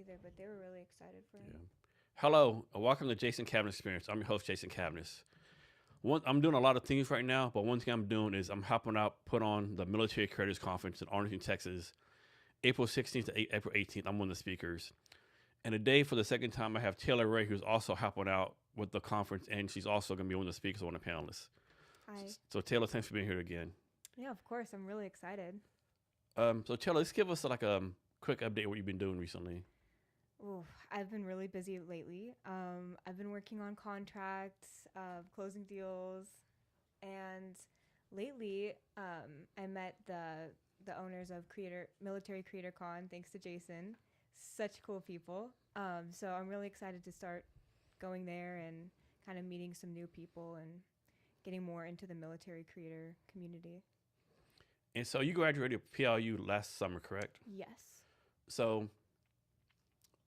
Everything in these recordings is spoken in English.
either, but they were really excited for Yeah. him. Hello, and welcome to Jason Cavness Experience. I'm your host, Jason Cavness. I'm doing a lot of things right now, but one thing I'm doing is I'm helping out put on the Military Creators Conference in Arlington, Texas, April 16th to April 18th. I'm one of the speakers. And today, for the second time, I have Taylor Rae, who's also helping out with the conference, and she's also going to be one of the speakers, one of the panelists. Hi. So Taylor, thanks for being here again. Yeah, of course. I'm really excited. So Taylor, let's give us like a quick update of what you've been doing recently. Ooh, I've been really busy lately. I've been working on contracts, closing deals, and lately I met the owners of Military Creator Con. Thanks to Jason, such cool people. So I'm really excited to start going there and kind of meeting some new people and getting more into the military creator community. And so you graduated PLU last summer, correct? Yes. So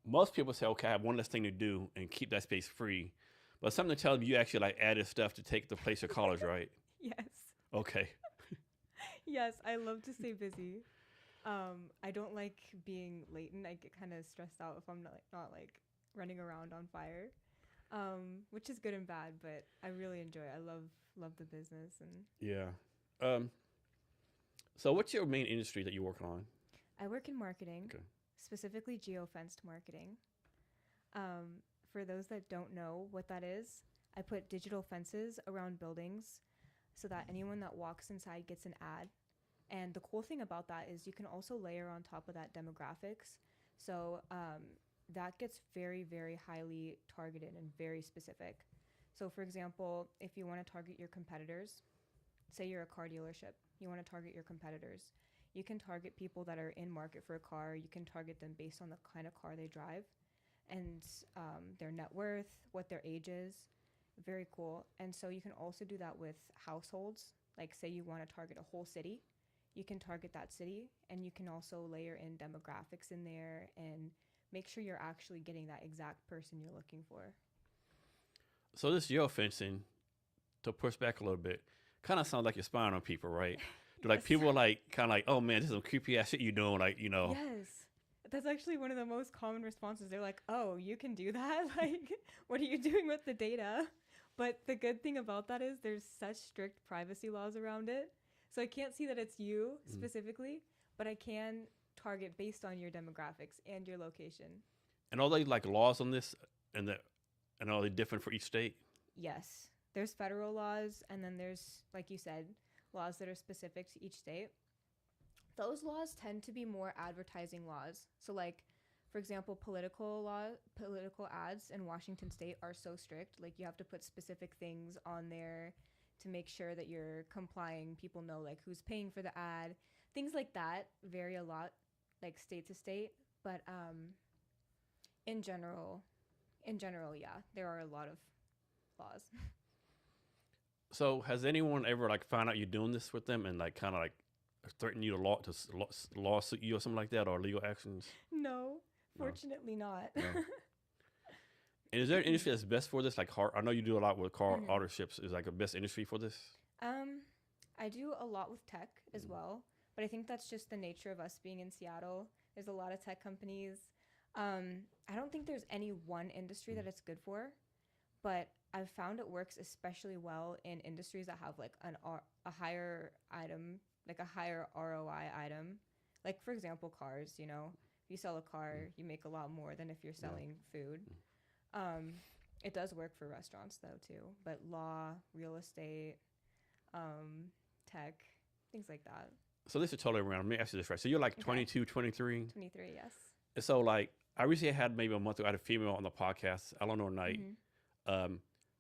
most people say, okay, I have one less thing to do and keep that space free. But something to tell them you actually like added stuff to take the place of college, right? Yes. Okay. Yes, I love to stay busy. I don't like being latent. I get kind of stressed out if I'm not like running around on fire, which is good and bad. But I really enjoy it. I love the business and Yeah. So what's your main industry that you work on? I work in marketing, Okay. specifically geofenced marketing. For those that don't know what that is, I put digital fences around buildings so that anyone that walks inside gets an ad. And the cool thing about that is you can also layer on top of that demographics. So that gets very, very highly targeted and very specific. So, for example, if you want to target your competitors, say you're a car dealership, you want to target your competitors. You can target people that are in market for a car. You can target them based on the kind of car they drive and their net worth, what their age is. Very cool. And so you can also do that with households. Like, say you want to target a whole city, you can target that city, and you can also layer in demographics in there and make sure you're actually getting that exact person you're looking for. So this geofencing, to push back a little bit, kind of sounds like you're spying on people, right? Do like Yes. people like kind of like, oh man, this is some creepy ass shit you doing, like Yes. That's actually one of the most common responses. They're like, oh, you can do that? Like, what are you doing with the data? But the good thing about that is there's such strict privacy laws around it. So I can't see that it's you specifically, but I can target based on your demographics and your location. And are they like laws on this, and are they different for each state? Yes. There's federal laws, and then there's, like you said, laws that are specific to each state. Those laws tend to be more advertising laws. So, like, for example, political ads in Washington State are so strict. Like, you have to put specific things on there to make sure that you're complying. People know, like, who's paying for the ad. Things like that vary a lot, like, state to state. But in general, yeah, there are a lot of laws. So has anyone ever like found out you're doing this with them and like kind of like threaten you to lawsuit you or something like that, or legal actions? No, fortunately not. No. And is there an industry that's best for this? Like car, I know you do a lot with car autoships. Is like a best industry for this? I do a lot with tech as well, but I think that's just the nature of us being in Seattle. There's a lot of tech companies. I don't think there's any one industry that it's good for, but I've found it works especially well in industries that have like a higher item, like a higher ROI item. Like, for example, cars, you know, if you sell a car, you make a lot more than if you're selling food. It does work for restaurants though too, but law, real estate, tech, things like that. So this is totally around. Let me ask you this right. So you're like 22, 23? 23, yes. And so like I recently had maybe a month ago, I had a female on the podcast, Eleanor Knight.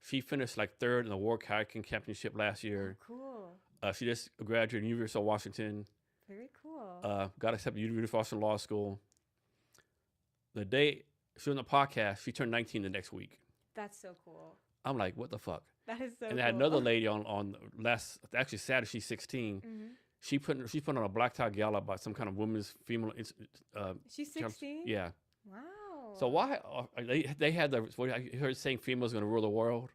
She finished like third in the World Kayaking Championship last year. Oh, cool. She just graduated from University of Washington. Very cool. Got accepted to University of Washington Law School. The day she was on the podcast, she turned 19 the next week. That's so cool. I'm like, what the fuck? That is so cool. And I had another lady on actually Saturday, she's 16. She put on a black tie gala about some kind of women's female. She's 16? Yeah. Wow. So why they had I heard saying females going to rule the world?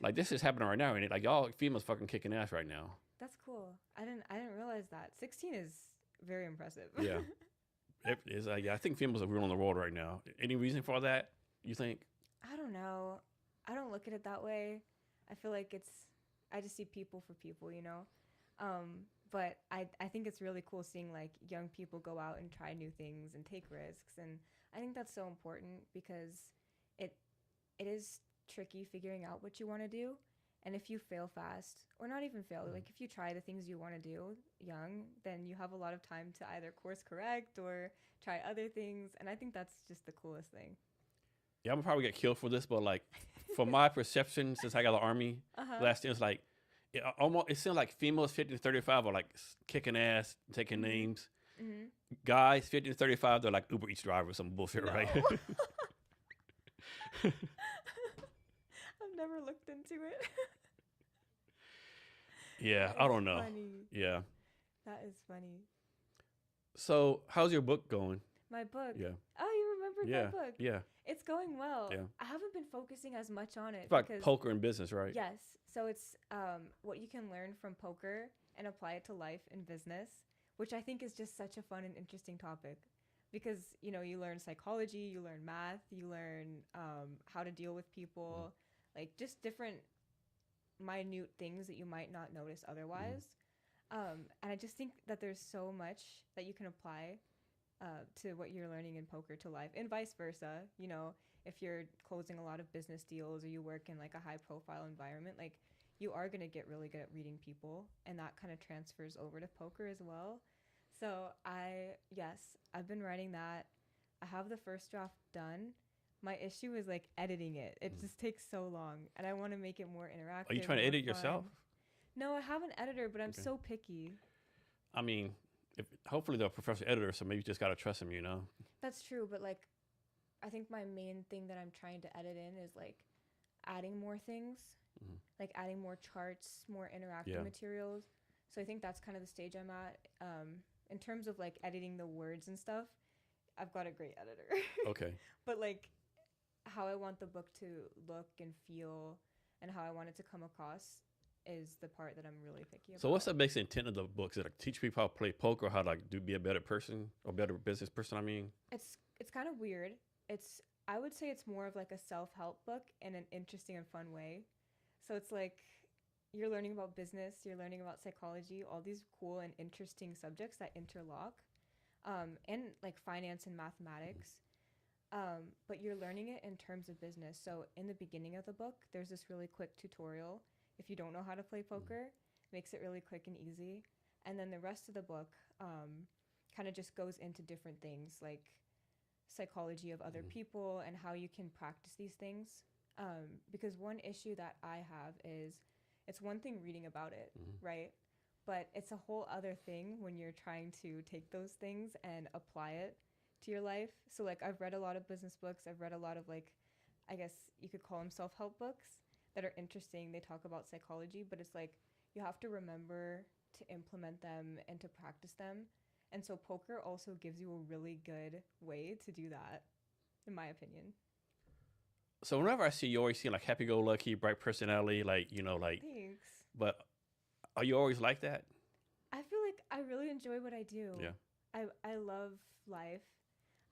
Like this is happening right now, and like y'all females fucking kicking ass right now. That's cool. I didn't realize that. 16 is very impressive. Yeah. Yeah, I think females are ruling the world right now. Any reason for that? You think? I don't know. I don't look at it that way. I feel like I just see people for people, you know? But I think it's really cool seeing like young people go out and try new things and take risks. And I think that's so important because it, it is tricky figuring out what you want to do. And if you fail fast, or not even fail, like if you try the things you want to do young, then you have a lot of time to either course correct or try other things. And I think that's just the coolest thing. Yeah, I'm gonna probably get killed for this, but like, from my perception, since I got the army last year, it's like it seems like females 50 to 35 are like kicking ass, taking names. Mm-hmm. Guys 50 to 35, they're like Uber Eats drivers, some bullshit, No. right? I've never looked into it. Yeah, That I is don't know. funny. Yeah. That is funny. So, how's your book going? My book. Yeah. Oh, you remembered Yeah. my book. Yeah. It's going well. Yeah. I haven't been focusing as much on it It's like because poker and business, right? yes. So it's what you can learn from poker and apply it to life and business, which I think is just such a fun and interesting topic because you know you learn psychology, you learn math, you learn how to deal with people, like just different minute things that you might not notice otherwise. And I just think that there's so much that you can apply to what you're learning in poker to life and vice versa. You know, if you're closing a lot of business deals or you work in like a high profile environment, like you are going to get really good at reading people and that kind of transfers over to poker as well. So I've been writing that. I have the first draft done. My issue is like editing it. It just takes so long and I want to make it more interactive. Are you trying to more edit fun. yourself? No, I have an editor, but I'm Okay. so picky. I mean, hopefully they're a professional editor, so maybe you just gotta trust them, you know? That's true, but like I think my main thing that I'm trying to edit in is like adding more things, like adding more charts, more interactive materials. So I think that's kind of the stage I'm at. In terms of like editing the words and stuff, I've got a great editor. Okay. But like how I want the book to look and feel and how I want it to come across is the part that I'm really picky about. So what's the basic intent of the book? Is it like teach people how to play poker, how to like be a better person or better business person? I mean, It's kind of weird. I would say it's more of like a self-help book in an interesting and fun way. So it's like you're learning about business, you're learning about psychology, all these cool and interesting subjects that interlock, and like finance and mathematics. But you're learning it in terms of business. So in the beginning of the book, there's this really quick tutorial. If you don't know how to play poker, makes it really quick and easy. And then the rest of the book kind of just goes into different things like psychology of other people and how you can practice these things. Because one issue that I have is it's one thing reading about it, right? But it's a whole other thing when you're trying to take those things and apply it to your life. So like I've read a lot of business books. I've read a lot of like, I guess you could call them self-help books that are interesting. They talk about psychology, but it's like you have to remember to implement them and to practice them. And so poker also gives you a really good way to do that, in my opinion. so whenever I see you, always seem like happy-go-lucky, bright personality, like, you know, like, Thanks. but are you always like that? I feel like I really enjoy what I do. Yeah. I love life.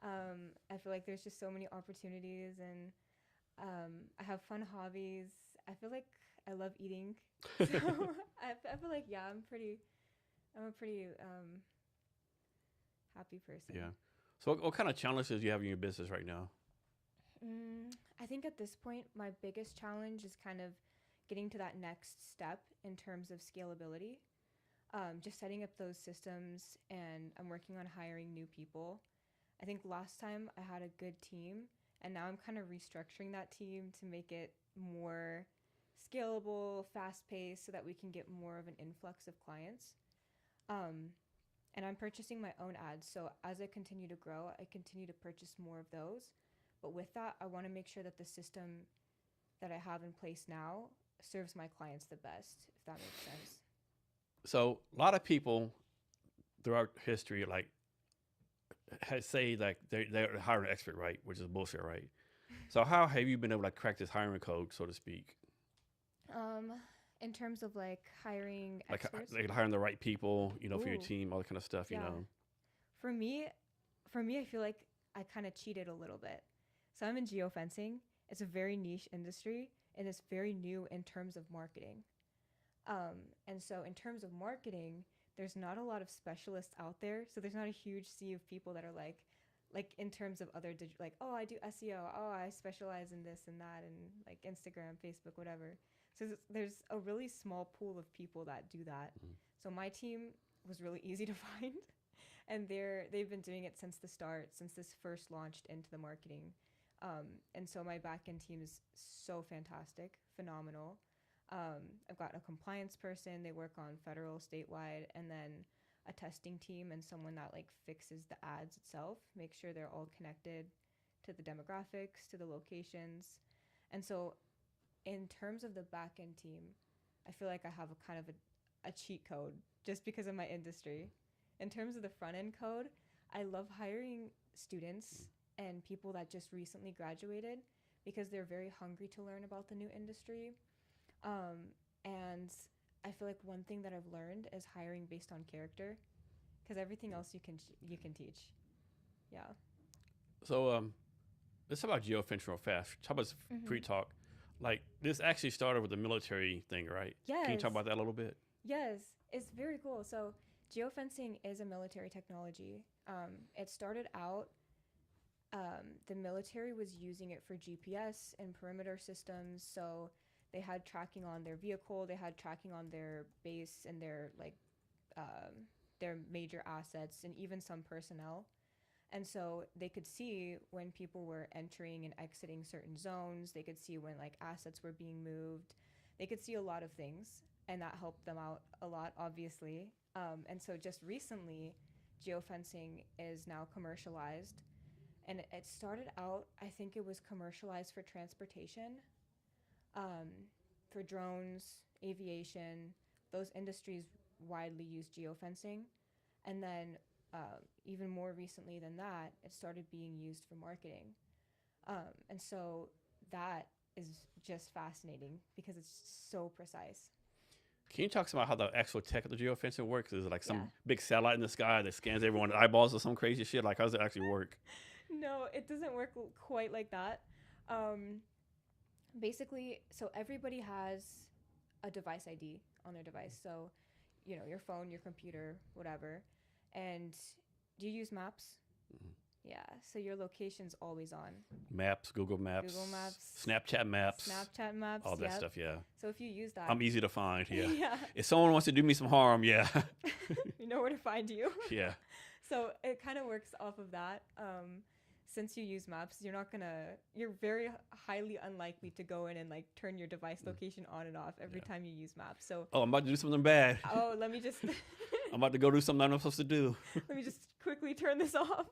I feel like there's just so many opportunities and I have fun hobbies. I feel like I love eating. So I feel like, yeah, I'm a pretty happy person. Yeah. So what kind of challenges do you have in your business right now? I think at this point, my biggest challenge is kind of getting to that next step in terms of scalability. Just setting up those systems, and I'm working on hiring new people. I think last time I had a good team, and now I'm kind of restructuring that team to make it more scalable, fast-paced, so that we can get more of an influx of clients. And I'm purchasing my own ads, so as I continue to grow, I continue to purchase more of those. But with that, I want to make sure that the system that I have in place now serves my clients the best, if that makes sense. So a lot of people throughout history, like, say like they're hiring an expert, right? Which is bullshit, right? So how have you been able to crack this hiring code, so to speak? In terms of like hiring Like experts, hiring the right people, you know, for your Ooh. team, all that kind of stuff, you Yeah. know. For me, for me, I feel like I kind of cheated a little bit. So I'm in geofencing. It's a very niche industry and it's very new in terms of marketing. And so in terms of marketing, there's not a lot of specialists out there. So there's not a huge sea of people that are like in terms of other like, oh, I do SEO. Oh, I specialize in this and that and like Instagram, Facebook, whatever. So there's a really small pool of people that do that. Mhm. So my team was really easy to find. And they've been doing it since the start, since this first launched into the marketing. And so my backend team is so fantastic, phenomenal. I've got a compliance person. They work on federal, statewide, and then a testing team and someone that like fixes the ads itself, make sure they're all connected to the demographics, to the locations. And so in terms of the backend team, I feel like I have a kind of a cheat code just because of my industry. In terms of the front end code, I love hiring students and people that just recently graduated because they're very hungry to learn about the new industry. And I feel like one thing that I've learned is hiring based on character, because everything else you can teach. Yeah. So let's talk about geofence real fast. Talk about pre-talk. Like this actually started with the military thing, right? Yes. Can you talk about that a little bit? Yes, it's very cool. So geofencing is a military technology. It started out, the military was using it for GPS and perimeter systems. So they had tracking on their vehicle, they had tracking on their base and their major assets and even some personnel. And so they could see when people were entering and exiting certain zones. They could see when like assets were being moved. They could see a lot of things, and that helped them out a lot, obviously. And so just recently, geofencing is now commercialized. And it started out, I think it was commercialized for transportation, for drones, aviation. Those industries widely use geofencing. And then even more recently than that, it started being used for marketing. And so that is just fascinating because it's so precise. Can you talk about how the actual tech of the geofencing works? Is it like some Yeah. big satellite in the sky that scans everyone's eyeballs or some crazy shit? Like, how does it actually work? No, it doesn't work quite like that. Basically, so everybody has a device ID on their device. So, you know, your phone, your computer, whatever. And do you use maps? Mhm. Yeah, so your location's always on. Maps, Google Maps, Snapchat Maps, all that stuff. Yeah. So if you use that, I'm easy to find. Yeah. yeah, If someone wants to do me some harm, yeah. you know where to find you. Yeah. So it kind of works off of that. Since you use maps, you're very highly unlikely to go in and like turn your device location on and off every time you use maps. So I'm about to do something bad. let me just I'm about to go do something I'm not supposed to do. let me just quickly turn this off.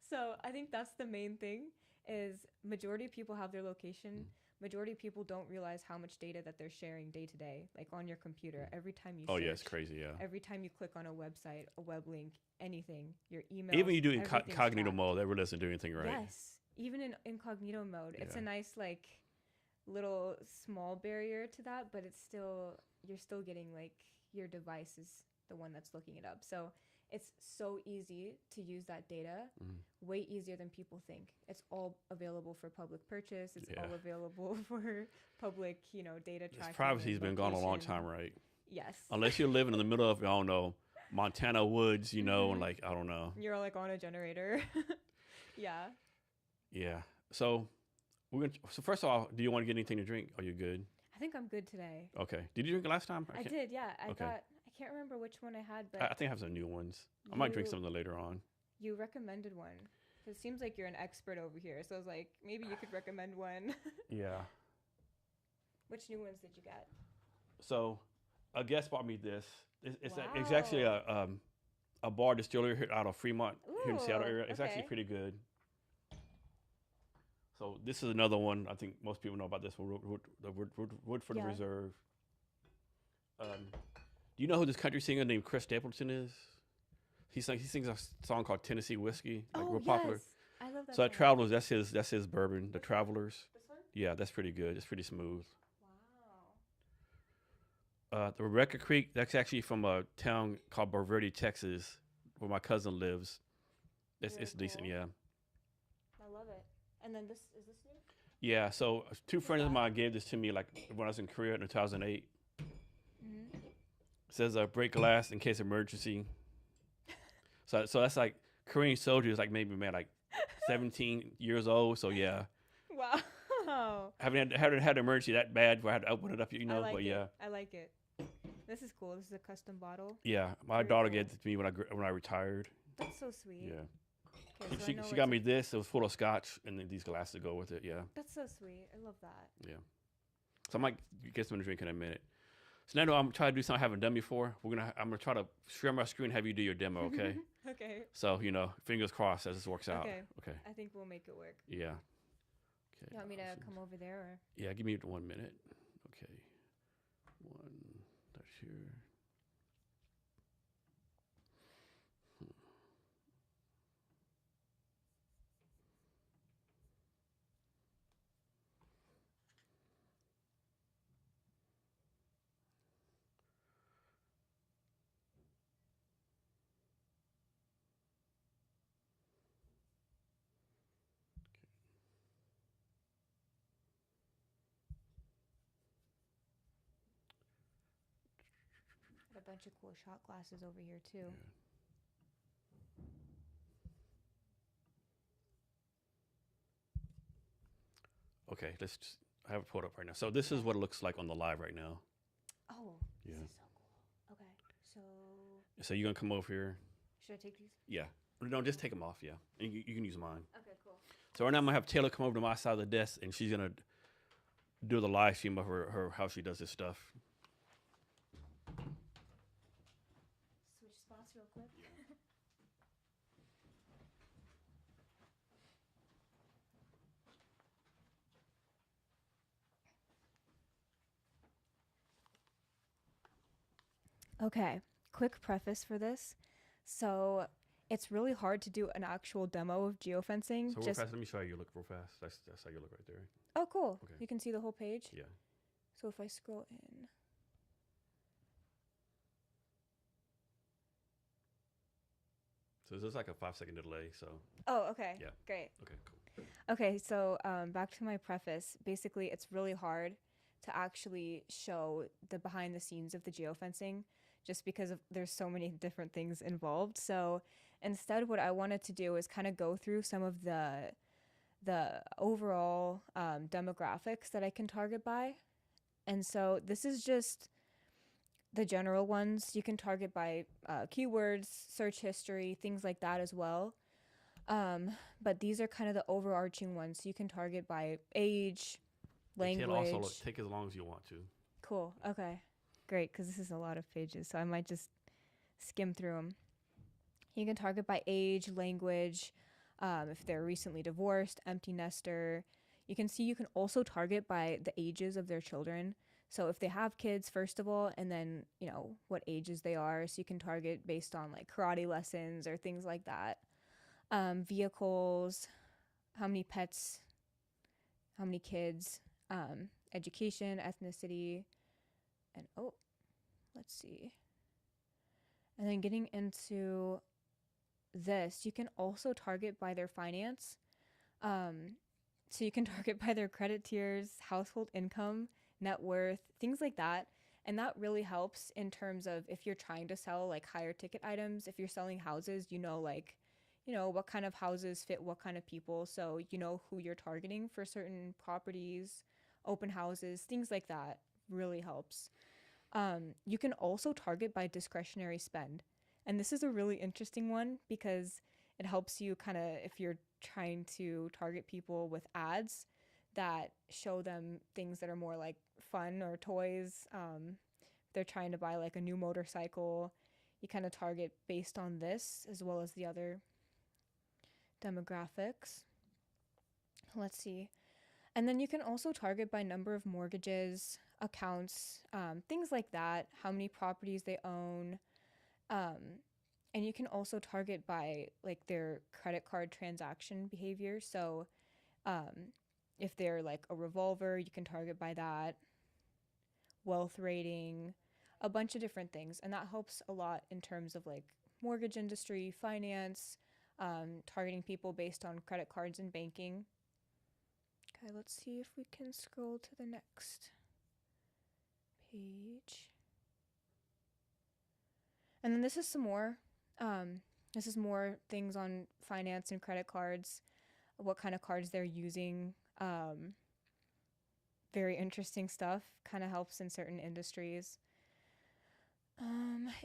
So I think that's the main thing is majority of people have their location. Majority of people don't realize how much data that they're sharing day to day, like on your computer. Every time you Oh, search, yeah, it's crazy, yeah. every time you click on a website, a web link, anything, your email. Even you do incognito mode, that really doesn't do anything right. Yes, even in incognito mode. It's Yeah. a nice like little small barrier to that, but you're still getting like your device is the one that's looking it up. So it's so easy to use that data, way easier than people think. It's all available for public purchase. It's all available for public, data tracking. Privacy's been gone a long time, right? Yes. Unless you're living in the middle of, I don't know, Montana woods, and like, I don't know. You're like on a generator. Yeah. Yeah. So first of all, do you want to get anything to drink? Are you good? I think I'm good today. Okay. Did you drink last time? I did, yeah. I can't remember which one I had, but I think I have some new ones. I might drink some of them later on. You recommended one. It seems like you're an expert over here. So I was like, maybe you could recommend one. Yeah. Which new ones did you get? So a guest bought me this. It's Wow. actually a bar distillery here out of Fremont, here in the Seattle area. It's actually okay. pretty good. So this is another one. I think most people know about this one, Woodford Reserve. Do you know who this country singer named Chris Stapleton is? He sings a song called Tennessee Whiskey, like real popular. I love that. So that Travelers, that's his bourbon, the Travelers. This one? Yeah, that's pretty good. It's pretty smooth. Wow. The Rebecca Creek, that's actually from a town called Bulverde, Texas, where my cousin lives. Very It's decent, cool. yeah. I love it. And then this is this new? Yeah, so two What's friends of that? mine gave this to me like when I was in Korea in 2008. Mm-hmm. It says break glass in case of emergency. So that's like Korean soldiers like maybe man like 17 years old. So yeah, Wow. haven't had an emergency that bad where I had to open it up, you I know. like But it. yeah, I like it. This is cool. This is a custom bottle. yeah. My Very daughter cool. gave it to me when I retired. That's so sweet. Yeah, Okay, so I know she it's got me this. It was full of scotch and then these glasses to go with it. Yeah, that's so sweet. I love that. yeah. So I might get some to drink in a minute. So now I'm trying to do something I haven't done before. I'm gonna try to share my screen, and have you do your demo, okay? Okay. So fingers crossed as this works out. Okay. Okay. I think we'll make it work. Yeah. Okay. You want me to awesome. come over there or? Yeah, give me 1 minute. Okay. One. That's here. Got a bunch of cool shot glasses over here too. Yeah. Okay, I have it pulled up right now. So this is what it looks like on the live right now. Oh, Yeah. this is so cool. Okay, so So you're gonna come over here? should I take these? Yeah. No, just take them off. Yeah, and you can use mine. Okay, cool. So right now I'm gonna have Taylor come over to my side of the desk, and she's gonna do the live stream of her how she does this stuff. Switch spots real quick. Okay, quick preface for this. So it's really hard to do an actual demo of geofencing. So real fast, let me show you. Look real fast. That's how you look right there. Oh, cool. Okay. You can see the whole page. Yeah. So if I scroll in. So there's like a 5-second delay. So Oh, okay. Yeah. Great. okay, cool. Okay, so back to my preface. Basically, it's really hard to actually show the behind the scenes of the geofencing just because there's so many different things involved. So instead, what I wanted to do is kind of go through some of the overall demographics that I can target by. And so this is just the general ones. You can target by keywords, search history, things like that as well. But these are kind of the overarching ones. So you can target by age, language. Also take as long as you want to. Cool. Okay. Great, because this is a lot of pages, so I might just skim through them. You can target by age, language, if they're recently divorced, empty nester. You can see you can also target by the ages of their children. So if they have kids, first of all, and then, what ages they are. So you can target based on like karate lessons or things like that. Vehicles, how many pets, how many kids, education, ethnicity, and let's see. And then getting into this, you can also target by their finance. So you can target by their credit tiers, household income, net worth, things like that. And that really helps in terms of if you're trying to sell like higher ticket items, if you're selling houses, what kind of houses fit what kind of people. So you know who you're targeting for certain properties, open houses, things like that really helps. You can also target by discretionary spend. And this is a really interesting one because it helps you kind of, if you're trying to target people with ads that show them things that are more like fun or toys. They're trying to buy like a new motorcycle. You kind of target based on this as well as the other demographics. Let's see. And then you can also target by number of mortgages, accounts, things like that, how many properties they own. And you can also target by like their credit card transaction behavior. So if they're like a revolver, you can target by that. Wealth rating, a bunch of different things. And that helps a lot in terms of like mortgage industry, finance, targeting people based on credit cards and banking. Okay, let's see if we can scroll to the next page. And then this is some more. This is more things on finance and credit cards, what kind of cards they're using. Very interesting stuff. Kind of helps in certain industries.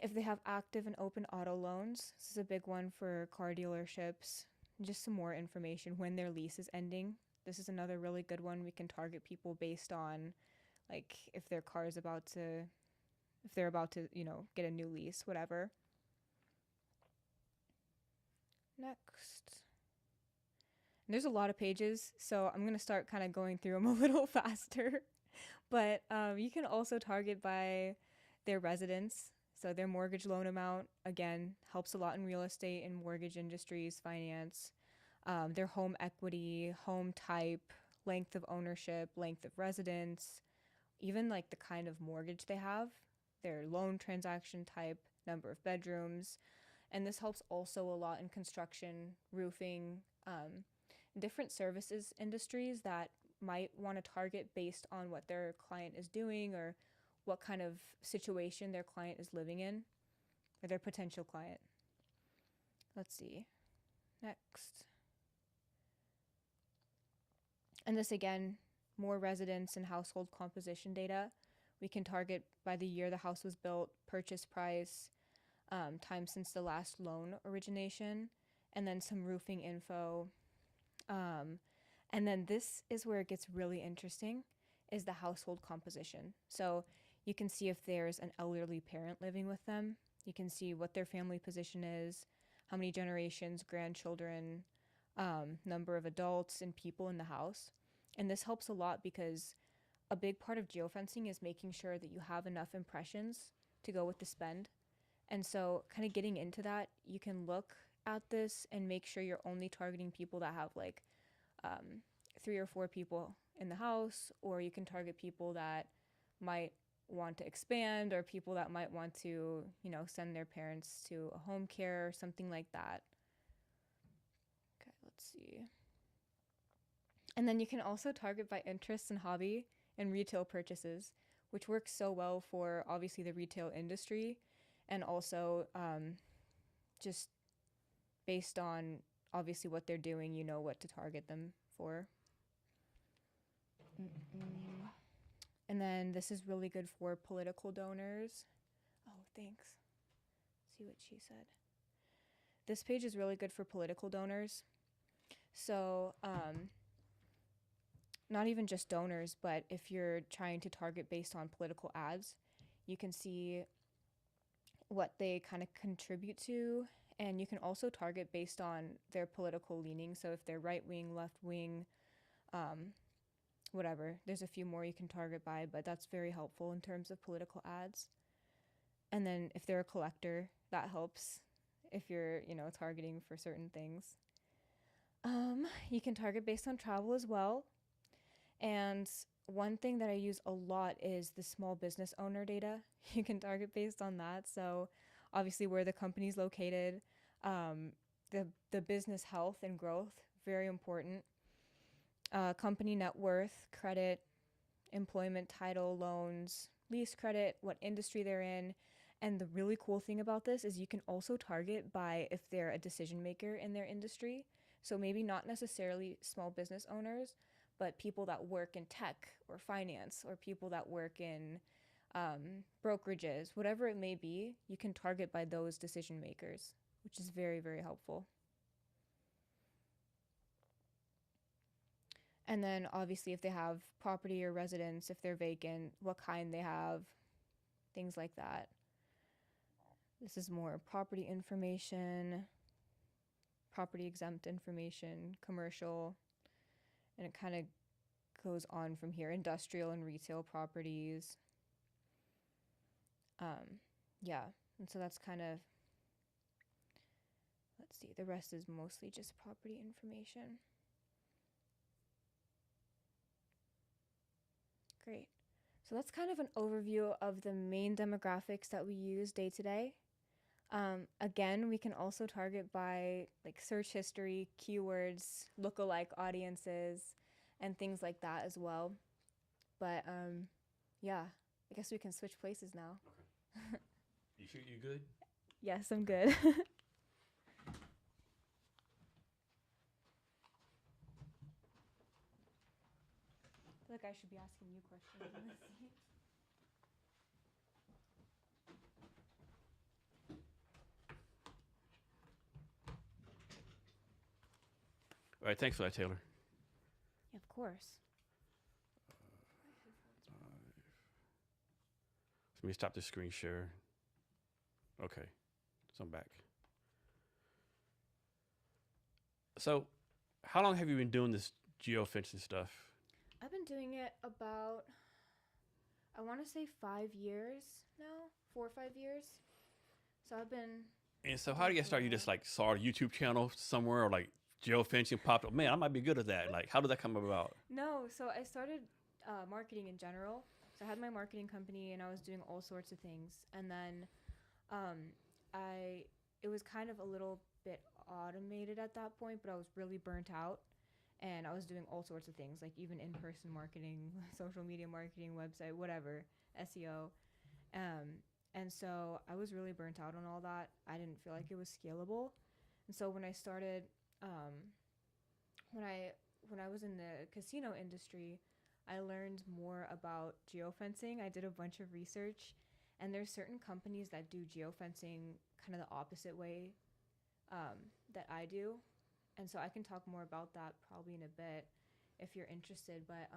If they have active and open auto loans, this is a big one for car dealerships. Just some more information when their lease is ending. This is another really good one. We can target people based on, like, if their car is about to, if they're about to, get a new lease, whatever. Next. There's a lot of pages, so I'm going to start kind of going through them a little faster. But you can also target by their residence. So their mortgage loan amount, again, helps a lot in real estate and mortgage industries, finance. Their home equity, home type, length of ownership, length of residence, even like the kind of mortgage they have, their loan transaction type, number of bedrooms. And this helps also a lot in construction, roofing, different services industries that might want to target based on what their client is doing or what kind of situation their client is living in, or their potential client. Let's see. Next. And this again, more residence and household composition data. We can target by the year the house was built, purchase price, time since the last loan origination, and then some roofing info. And then this is where it gets really interesting, is the household composition. So you can see if there's an elderly parent living with them. You can see what their family position is, how many generations, grandchildren, number of adults and people in the house. And this helps a lot because a big part of geofencing is making sure that you have enough impressions to go with the spend. And so kind of getting into that, you can look at this and make sure you're only targeting people that have like 3 or 4 people in the house, or you can target people that might want to expand, or people that might want to, send their parents to a home care or something like that. Okay, let's see. And then you can also target by interests and hobby and retail purchases, which works so well for obviously the retail industry, and also just based on obviously what they're doing, you know what to target them for. And then this is really good for political donors. Oh, thanks. See what she said. This page is really good for political donors. So, not even just donors, but if you're trying to target based on political ads, you can see what they kind of contribute to, and you can also target based on their political leaning. So if they're right wing, left wing, whatever. There's a few more you can target by, but that's very helpful in terms of political ads. And then if they're a collector, that helps if you're, targeting for certain things. You can target based on travel as well. And one thing that I use a lot is the small business owner data. You can target based on that. So obviously where the company's located, the business health and growth, very important. Company net worth, credit, employment title, loans, lease credit, what industry they're in. And the really cool thing about this is you can also target by if they're a decision maker in their industry. So maybe not necessarily small business owners, but people that work in tech or finance, or people that work in brokerages, whatever it may be, you can target by those decision makers, which is very, very helpful. And then obviously if they have property or residence, if they're vacant, what kind they have, things like that. This is more property information, property exempt information, commercial, and it kind of goes on from here. Industrial and retail properties. Yeah, and so that's kind of, let's see, the rest is mostly just property information. Great. So that's kind of an overview of the main demographics that we use day to day. Again, we can also target by like search history, keywords, lookalike audiences, and things like that as well. But yeah, I guess we can switch places now. Okay. You sure you good? Yes, I'm good. Like I should be asking you questions. In this seat. All right, thanks for that, Taylor. Yeah, of course. Let me stop the screen share. Okay, so I'm back. So, how long have you been doing this geofencing stuff? I've been doing it about, I want to say 5 years now, 4 or 5 years. So I've been. And so, how do you get started? You just like saw a YouTube channel somewhere, or like geofencing popped up. Man, I might be good at that. Like, how did that come about? No, so I started marketing in general. So I had my marketing company and I was doing all sorts of things. And then it was kind of a little bit automated at that point, but I was really burnt out. And I was doing all sorts of things, like even in-person marketing, social media marketing, website, whatever, SEO. And so I was really burnt out on all that. I didn't feel like it was scalable. And so when I started, when I was in the casino industry, I learned more about geofencing. I did a bunch of research, and there's certain companies that do geofencing kind of the opposite way that I do. And so I can talk more about that probably in a bit if you're interested. But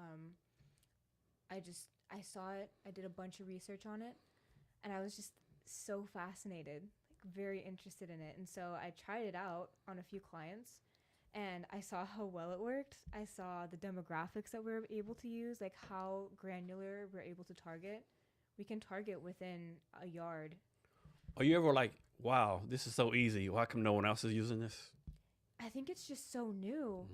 I saw it. I did a bunch of research on it, and I was just so fascinated, like very interested in it. And so I tried it out on a few clients, and I saw how well it worked. I saw the demographics that we're able to use, like how granular we're able to target. We can target within a yard. Are you ever like, wow, this is so easy. Why come no one else is using this? I think it's just so new.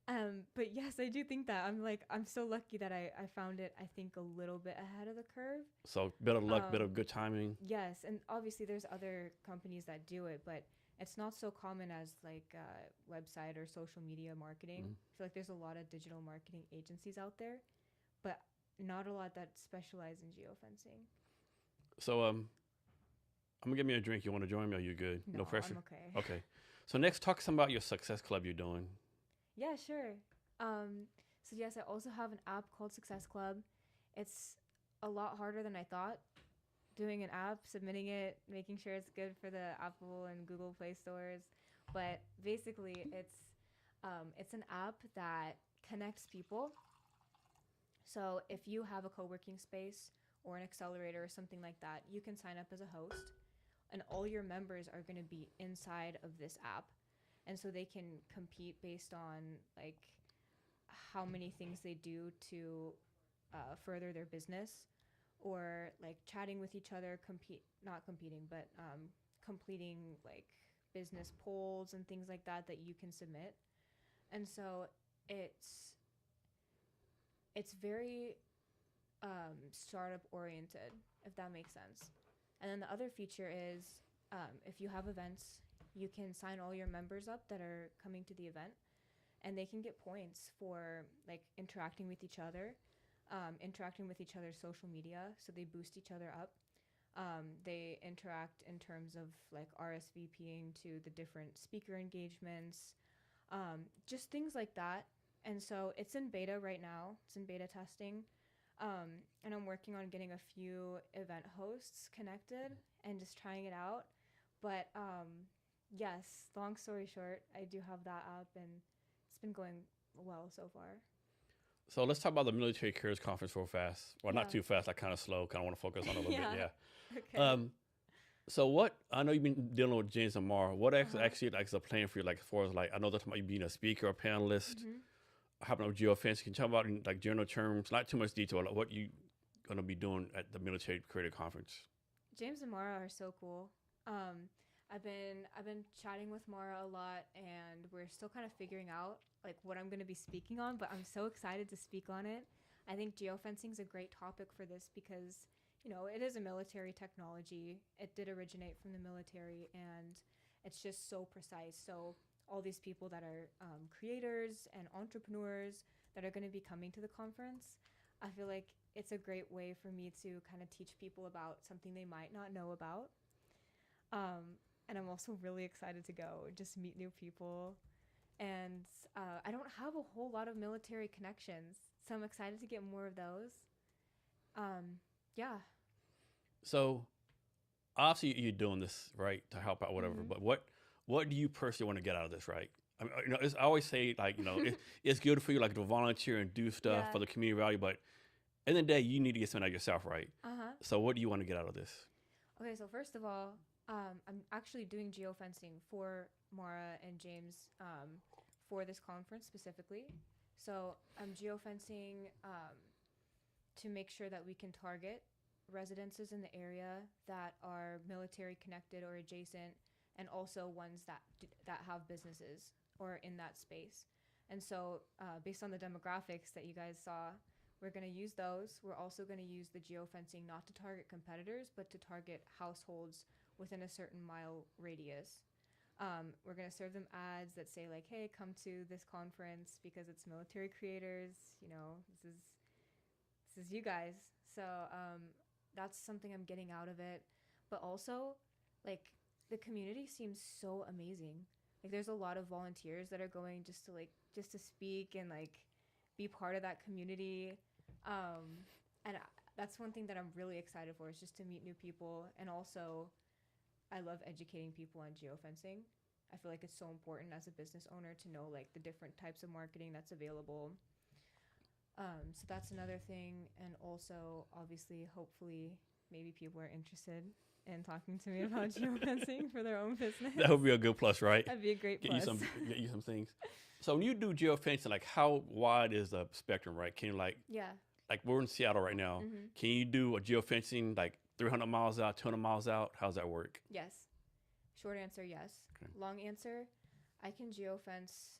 Mm-hmm. But yes, I do think that. I'm so lucky that I found it, I think, a little bit ahead of the curve. So, bit of luck, bit of good timing. Yes, and obviously there's other companies that do it, but it's not so common as like website or social media marketing. Mm-hmm. I feel like there's a lot of digital marketing agencies out there, but not a lot that specialize in geofencing. So, I'm gonna get me a drink. You want to join me? Or you good? No pressure. I'm okay. Okay. So next, talk some about your success club you're doing. Yeah, sure. So yes, I also have an app called Success Club. It's a lot harder than I thought. Doing an app, submitting it, making sure it's good for the Apple and Google Play stores. But basically, it's an app that connects people. So if you have a co-working space or an accelerator or something like that, you can sign up as a host, and all your members are going to be inside of this app. And so they can compete based on like how many things they do to further their business, or like chatting with each other, not competing, but completing like business polls and things like that that you can submit. And so it's very startup oriented, if that makes sense. And then the other feature is if you have events, you can sign all your members up that are coming to the event, and they can get points for like interacting with each other, interacting with each other's social media. So they boost each other up. They interact in terms of like RSVPing to the different speaker engagements, just things like that. And so it's in beta right now. It's in beta testing. And I'm working on getting a few event hosts connected and just trying it out. But yes, long story short, I do have that app, and it's been going well so far. So let's talk about the Military Careers Conference real fast. Well, Yeah. not too fast. Like kind of slow. Kind of want to focus on it a little Yeah. bit. Okay. Yeah. So what? I know you've been dealing with James and Mara. What actually like is a plan for you? Like as far as like I know that's about you being a speaker or panelist. Mm-hmm. Happening with geofence. Can you talk about in like general terms, not too much detail, like what you gonna be doing at the Military Career Conference? James and Mara are so cool. I've been chatting with Mara a lot, and we're still kind of figuring out like what I'm going to be speaking on, but I'm so excited to speak on it. I think geofencing is a great topic for this because it is a military technology. It did originate from the military, and it's just so precise. So all these people that are creators and entrepreneurs that are going to be coming to the conference, I feel like it's a great way for me to kind of teach people about something they might not know about. And I'm also really excited to go, just meet new people. And I don't have a whole lot of military connections, so I'm excited to get more of those. Yeah. So obviously you're doing this right to help out, whatever. Mhm. But what do you personally want to get out of this, right? I mean, I always say like it's good for you like to volunteer and do stuff Yeah. for the community value, but at the end of the day, you need to get something out of yourself, right? Uh-huh. So what do you want to get out of this? Okay, so first of all, I'm actually doing geofencing for Mara and James for this conference specifically. So I'm geofencing to make sure that we can target residences in the area that are military connected or adjacent, and also ones that have businesses or in that space. And so, based on the demographics that you guys saw, we're going to use those. We're also going to use the geofencing not to target competitors, but to target households within a certain mile radius. We're going to serve them ads that say like, "Hey, come to this conference because it's military creators. This is you guys." So that's something I'm getting out of it. But also, like, the community seems so amazing. Like, there's a lot of volunteers that are going just to speak and like be part of that community. And that's one thing that I'm really excited for, is just to meet new people. And also, I love educating people on geofencing. I feel like it's so important as a business owner to know like the different types of marketing that's available. So that's another thing. And also, obviously, hopefully, maybe people are interested in talking to me about geofencing for their own business. That would be a good plus, right? That'd be a great Get plus. get you some things. So when you do geofencing, like how wide is the spectrum, right? Can you Yeah. like we're in Seattle right now. Mm-hmm. Can you do a geofencing like 300 miles out, 200 miles out? How's that work? Yes. Short answer, yes. Okay. Long answer, I can geofence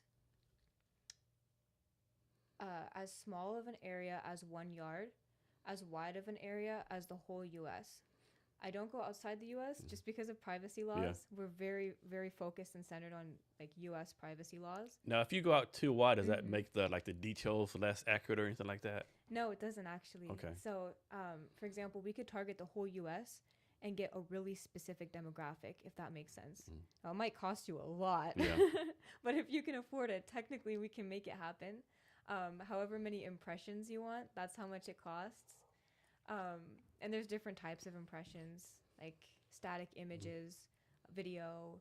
as small of an area as 1 yard, as wide of an area as the whole U.S. I don't go outside the U.S. just because of privacy laws. Yeah. We're very, very focused and centered on like U.S. privacy laws. Now, if you go out too wide, does that Mhm. make the details less accurate or anything like that? No, it doesn't actually. Okay. So, for example, we could target the whole U.S. and get a really specific demographic, if that makes sense. Mm. Now, it might cost you a lot, Yeah. but if you can afford it, technically we can make it happen. However many impressions you want, that's how much it costs. And there's different types of impressions, like static images, video,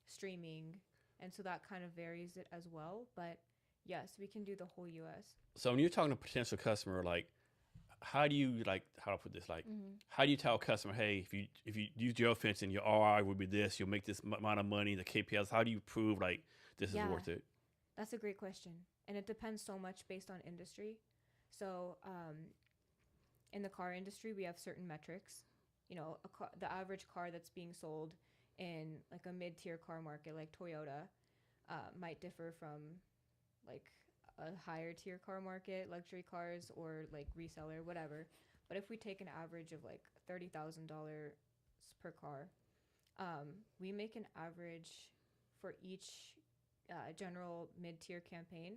streaming, and so that kind of varies it as well. But yes, we can do the whole U.S. So when you're talking to a potential customer, like, how do you how to put this? Like, Mm-hmm. how do you tell a customer, hey, if you use geofencing, your ROI will be this, you'll make this amount of money, the KPIs. How do you prove like this Yeah. is worth it? That's a great question. And it depends so much based on industry. So, in the car industry, we have certain metrics. The average car that's being sold in like a mid-tier car market like Toyota might differ from like a higher tier car market, luxury cars, or like reseller, whatever. But if we take an average of like $30,000 per car, we make an average for each general mid-tier campaign.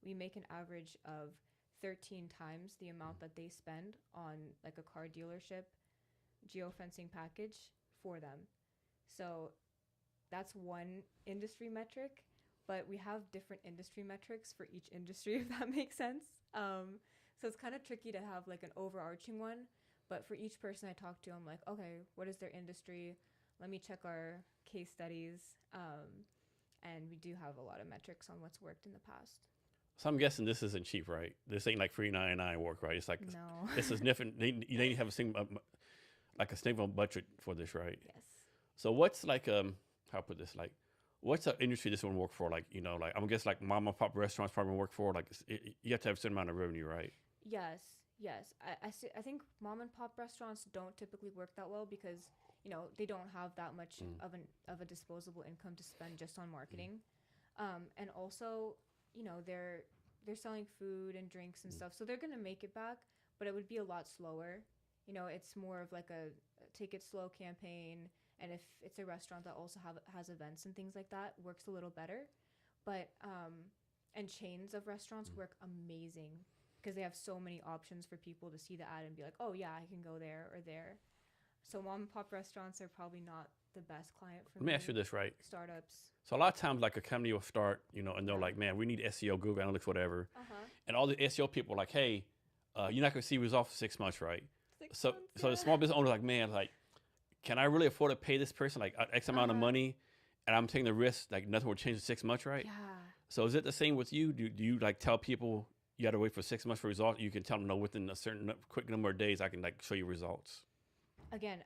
We make an average of 13 times the amount that they spend on like a car dealership geofencing package for them. So that's one industry metric, but we have different industry metrics for each industry, if that makes sense. So it's kind of tricky to have like an overarching one, but for each person I talk to, I'm like, okay, what is their industry? Let me check our case studies. And we do have a lot of metrics on what's worked in the past. So I'm guessing this isn't cheap, right? This ain't like $3.99 work, right? It's like No. it's significant. You need to have a significant budget for this, right? Yes. So what's like how to put this, like what's the industry this one work for? Like like I'm guess like mom and pop restaurants probably work for. Like you have to have a certain amount of revenue, right? Yes. I think mom and pop restaurants don't typically work that well because they don't have that much of a disposable income to spend just on marketing, and also they're selling food and drinks and stuff, so they're gonna make it back, but it would be a lot slower it's more of like a take it slow campaign. And if it's a restaurant that also has events and things like that, works a little better. But and chains of restaurants work amazing because they have so many options for people to see the ad and be like, oh yeah, I can go there or there. So mom and pop restaurants are probably not the best client for Let me ask you this, right? Startups. So a lot of times, like a company will start, and they're like, man, we need SEO, Google Analytics, whatever. And all the SEO people are like, hey, you're not going to see results for 6 months, right? 6 So months, so the small business owner like, man, like, can I really afford to pay this person like X amount of money? And I'm taking the risk, like nothing will change in 6 months, right? Yeah. So is it the same with you? Do you like tell people you got to wait for 6 months for results? You can tell them, no, within a certain quick number of days, I can like show you results. Again,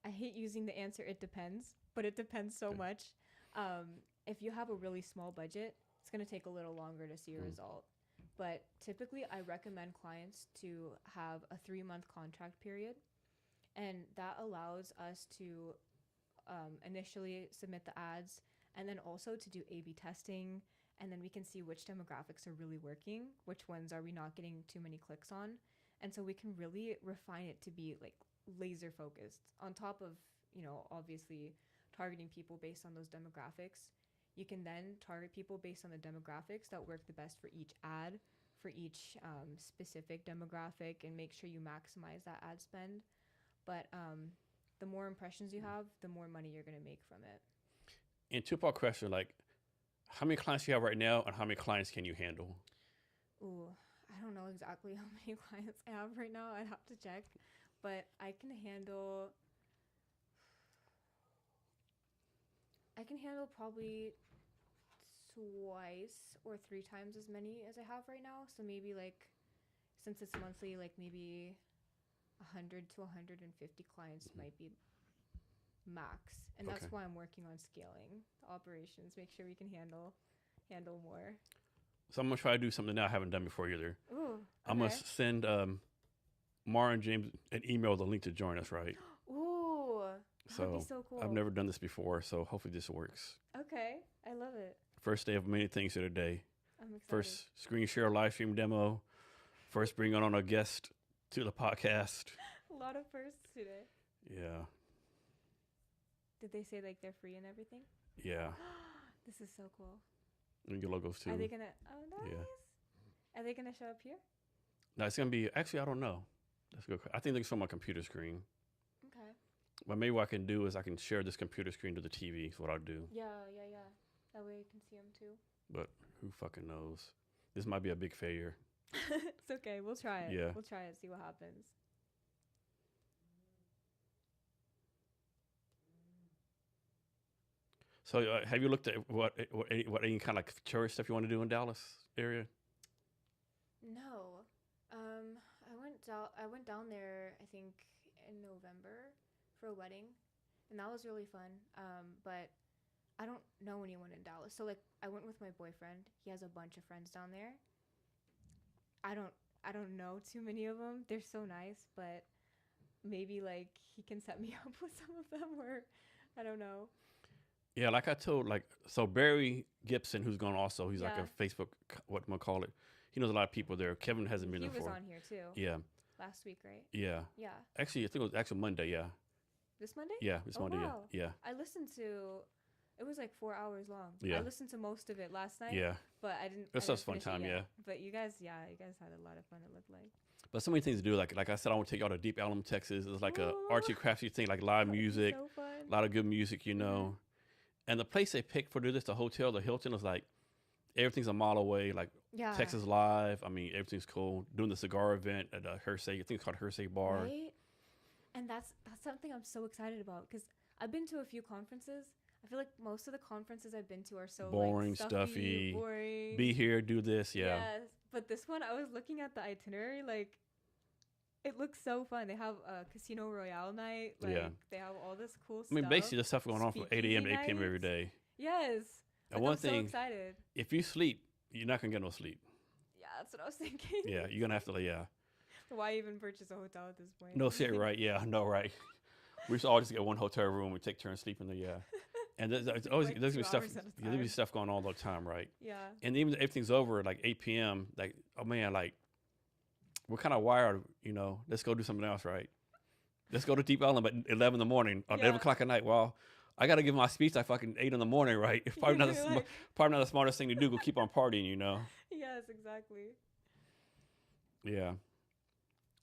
I hate using the answer, it depends, but it depends so much. If you have a really small budget, it's going to take a little longer to see a result. But typically, I recommend clients to have a 3-month contract period. And that allows us to initially submit the ads and then also to do A/B testing. And then we can see which demographics are really working, which ones are we not getting too many clicks on. And so we can really refine it to be like laser focused on top of, obviously targeting people based on those demographics. You can then target people based on the demographics that work the best for each ad, for each specific demographic, and make sure you maximize that ad spend. But the more impressions you have, the more money you're going to make from it. And two-part question, like, how many clients do you have right now, and how many clients can you handle? Ooh, I don't know exactly how many clients I have right now. I'd have to check. But I can handle probably twice or 3 times as many as I have right now. So maybe like, since it's monthly, like maybe 100 to 150 clients might be max. And that's why I'm working on scaling the operations, make sure we can handle more. So I'm going to try to do something now I haven't done before either. Ooh, okay. I'm going to send Mara and James an email with a link to join us, right? Ooh, that'd be so cool. I've never done this before, so hopefully this works. Okay, I love it. First day of many things here today. I'm excited. First screen share live stream demo. First bringing on a guest to the podcast. A lot of firsts today. Yeah. Did they say like they're free and everything? Yeah. This is so cool. And your logos too. Are they gonna? Oh, nice. Yeah. Are they gonna show up here? No, it's gonna be. Actually, I don't know. That's good. I think they can show my computer screen. Okay. But maybe what I can do is I can share this computer screen to the TV. Is what I'll do. Yeah. That way you can see them too. But who fucking knows? This might be a big failure. It's okay. We'll try it. Yeah. We'll try it. See what happens. So have you looked at what any kind of like tourist stuff you want to do in Dallas area? No. I went down there I think in November for a wedding, and that was really fun. But I don't know anyone in Dallas. So like I went with my boyfriend. He has a bunch of friends down there. I don't know too many of them. They're so nice, but maybe like he can set me up with some of them, or I don't know. Yeah, like I told, so Barry Gibson, who's gone also, he's like a Facebook, what am I call it? He knows a lot of people there. Kevin hasn't been there before. He was on here too. Yeah. Last week, right? Yeah. Yeah. Actually, I think it was actually Monday, yeah. This Monday? Yeah, this Monday, wow. yeah. I listened to, it was like 4 hours long. Yeah. I listened to most of it last night. Yeah. But I didn't. It was fun time, yeah. But you guys had a lot of fun, it looked like. But so many things to do. Like I said, I want to take y'all to Deep Ellum, Texas. It's like a artsy, crafty thing, like live music, so fun. a lot of good music, you know. And the place they picked for this, the hotel, the Hilton, was like, everything's a mile away, like Texas Live. I mean, everything's cool. Doing the cigar event at Hersey, I think it's called Hersey Bar. Right? And that's something I'm so excited about, because I've been to a few conferences. I feel like most of the conferences I've been to are so boring, like, stuffy, boring. Be here, do this, yeah. Yes, but this one, I was looking at the itinerary, like, it looks so fun. They have a Casino Royale night. Like, they have all this cool stuff. I mean, basically, the stuff going on from 8 a.m. to 8 p.m. every day. Yes. And like, one I'm thing, so excited. If you sleep, you're not going to get no sleep. Yeah, that's what I was thinking. Yeah, you're going to have to, Why even purchase a hotel at this point? No, shit, right, yeah, no, right. We should all just get one hotel room. We take turns sleeping there, yeah. And there's always like there's gonna be stuff. There's be stuff going on all the time, right? Yeah. And even if everything's over at like 8 p.m., like, oh man, like we're kind of wired, you know. Let's go do something else, right? Let's go to Deep Ellum at 11 in the morning or 11 o'clock at night. Well, I got to give my speech at fucking 8 in the morning, right? It's probably not, probably not the smartest thing to do. Go keep on partying, you know? Yes, exactly. Yeah.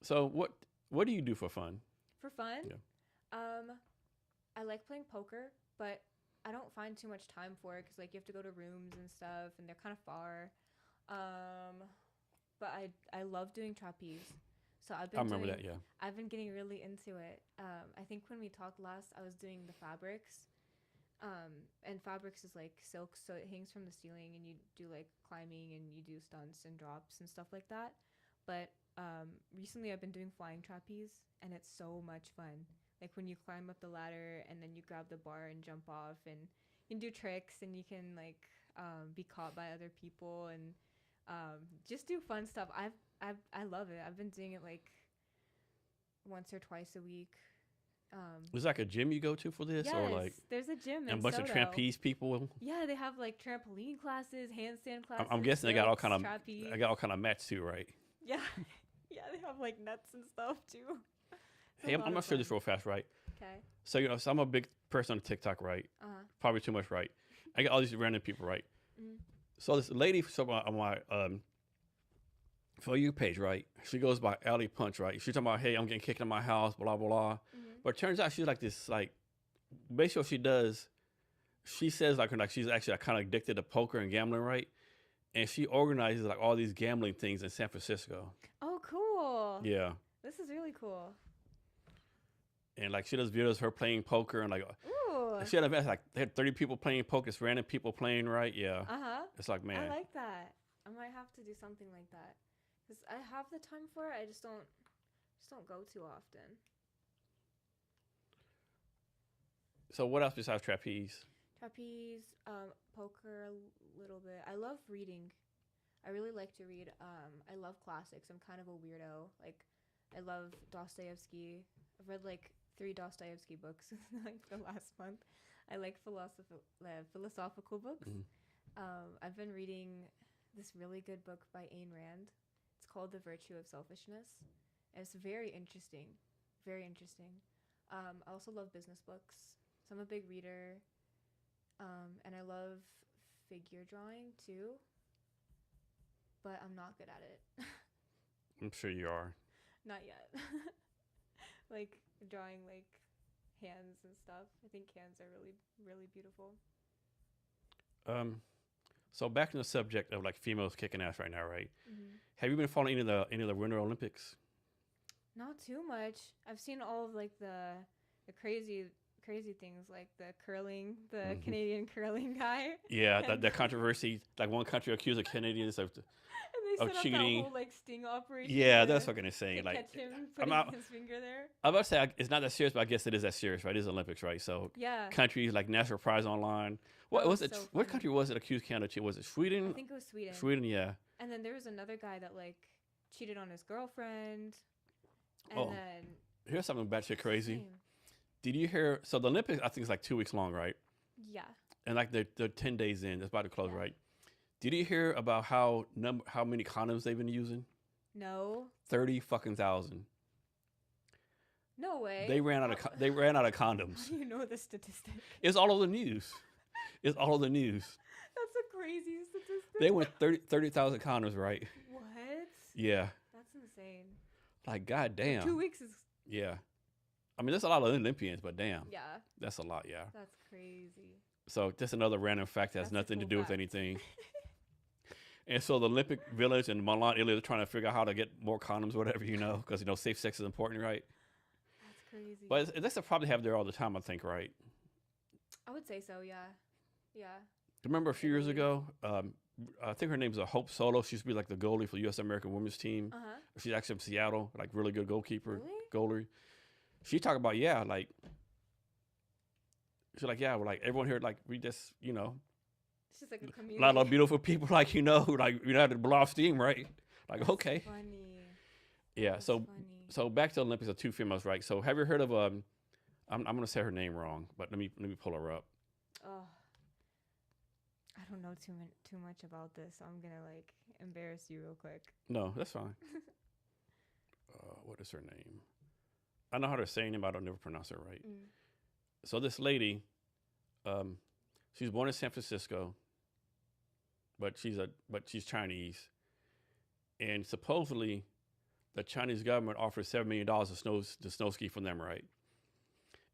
So what do you do for fun? For fun? Yeah. I like playing poker, but I don't find too much time for it because like you have to go to rooms and stuff, and they're kind of far. But I love doing trapeze. So I remember that. Yeah. I've been getting really into it. I think when we talked last, I was doing the fabrics. And fabrics is like silk, so it hangs from the ceiling, and you do like climbing and you do stunts and drops and stuff like that. But recently I've been doing flying trapeze, and it's so much fun. Like when you climb up the ladder and then you grab the bar and jump off, and you can do tricks, and you can like be caught by other people, and just do fun stuff. I love it. I've been doing it like once or twice a week. Is like a gym you go to for this, yes, or like there's a gym and a bunch of trapeze people? Yeah, they have like trampoline classes, handstand classes. I'm guessing they got all kind of trapeze. They got all kind of mats too, right? Yeah, yeah, they have like nets and stuff too. Hey, I'm gonna show this real fast, right? Okay. So so I'm a big person on TikTok, right? Probably too much, right? I get all these random people, right? Mm-hmm. So this lady on my For You page, right? She goes by Alley Punch, right? She's talking about, hey, I'm getting kicked in my house, blah, blah, blah. Mm-hmm. But it turns out she's like this, like, basically what she does, she says like she's actually like, kind of addicted to poker and gambling, right? And she organizes like all these gambling things in San Francisco. Oh, cool. Yeah. This is really cool. And like she does videos of her playing poker, and like, ooh. She had events like they had 30 people playing poker, it's random people playing, right? Yeah. It's like, man. I like that. I might have to do something like that. Because I have the time for it, I just don't go too often. So what else besides trapeze? Trapeze, poker a little bit. I love reading. I really like to read. I love classics. I'm kind of a weirdo. Like, I love Dostoevsky. I've read like 3 Dostoevsky books like the last month. I like philosophical books. Mm-hmm. I've been reading this really good book by Ayn Rand. It's called The Virtue of Selfishness. And it's very interesting. Very interesting. I also love business books. So I'm a big reader. And I love figure drawing too. But I'm not good at it. I'm sure you are. Not yet. Like drawing like hands and stuff. I think hands are really, really beautiful. So back to the subject of like females kicking ass right now, right? Mm-hmm. Have you been following any of the Winter Olympics? Not too much. I've seen all of like the crazy things, like the curling, the mm-hmm. Canadian curling guy. Yeah, that controversy. Like one country accused the Canadians of cheating. That whole like sting operation. Yeah, that's fucking insane. To like catch him putting his finger there. I'm about to say it's not that serious, but I guess it is that serious, right? It is Olympics, right? So yeah, countries like National Prize Online. What was it? So what country was it accused Canada? Was it Sweden? I think it was Sweden. Sweden, yeah. And then there was another guy that like cheated on his girlfriend. And then here's something batshit crazy. Did you hear? So the Olympics, I think, is like 2 weeks long, right? Yeah. And like they're 10 days in. It's about to close, right? Did you hear about how many condoms they've been using? No. 30,000. No way. They ran out of condoms. How do you know the statistic? It's all over the news. It's all over the news. That's a crazy statistic. They went 30,000 condoms, right? What? Yeah. That's insane. Like, goddamn. 2 weeks is. Yeah. I mean, there's a lot of Olympians, but damn. Yeah. That's a lot, yeah. That's crazy. So just another random fact that has nothing to do with anything. And so the Olympic Village in Milan, Italy, they're trying to figure out how to get more condoms, whatever, because, safe sex is important, right? That's crazy. But that's probably have there all the time, I think, right? I would say so, yeah. Yeah. Remember a few years ago, I think her name's Hope Solo. She used to be like the goalie for the U.S. American women's team. Uh-huh. She's actually from Seattle, like really good goalkeeper, goalie. She talked about, like, she's like, yeah, we're like, everyone here, like, we just, It's just like a community. A lot of beautiful people, like, who have to blow off steam, right? Like, That's okay. Funny. Yeah, That's so funny. So back to the Olympics of 2 females, right? So have you heard of, I'm going to say her name wrong, but let me pull her up. Oh. I don't know too much about this, so I'm going to, like, embarrass you real quick. No, that's fine. What is her name? I know how to say her name, but I don't never pronounce it right. Mm. So this lady, she was born in San Francisco, but she's Chinese, and supposedly the Chinese government offered $7 million to snow ski for them, right?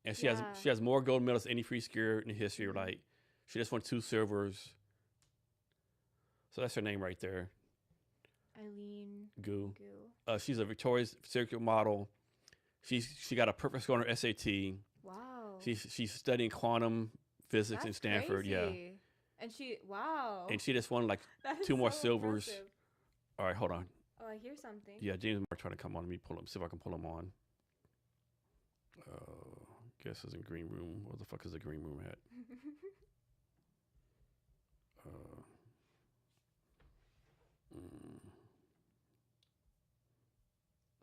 And she has more gold medals than any free skier in history. Mhm. Like, she just won 2 silvers. So that's her name right there. Eileen Gu. Gu. She's a Victoria's Secret model. She got a perfect score on her SAT. Wow. She's studying quantum physics in Stanford. Crazy. Yeah. And she just won like that is 2 more so silvers. impressive. All right, hold on. Oh, I hear something. Yeah, James Moore trying to come on. Let me pull him. See if I can pull him on. Guess it's in green room. Where the fuck is the green room at?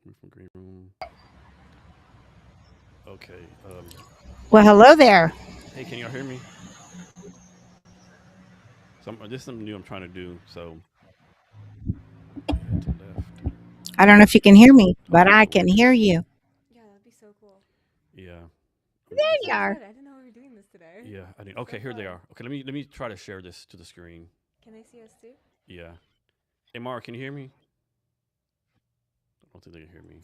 Move from green room. Okay. Well, hello there. Hey, can y'all hear me? This is something new I'm trying to do. So, to left. I don't know if you can hear me, but I can hear you. Yeah, that'd be so cool. Yeah. There you are. I didn't know we were doing this today. Yeah, I did. Okay, here they are. Okay, let me try to share this to the screen. Can they see us too? Yeah. Hey, Mara, can you hear me? I don't think they can hear me.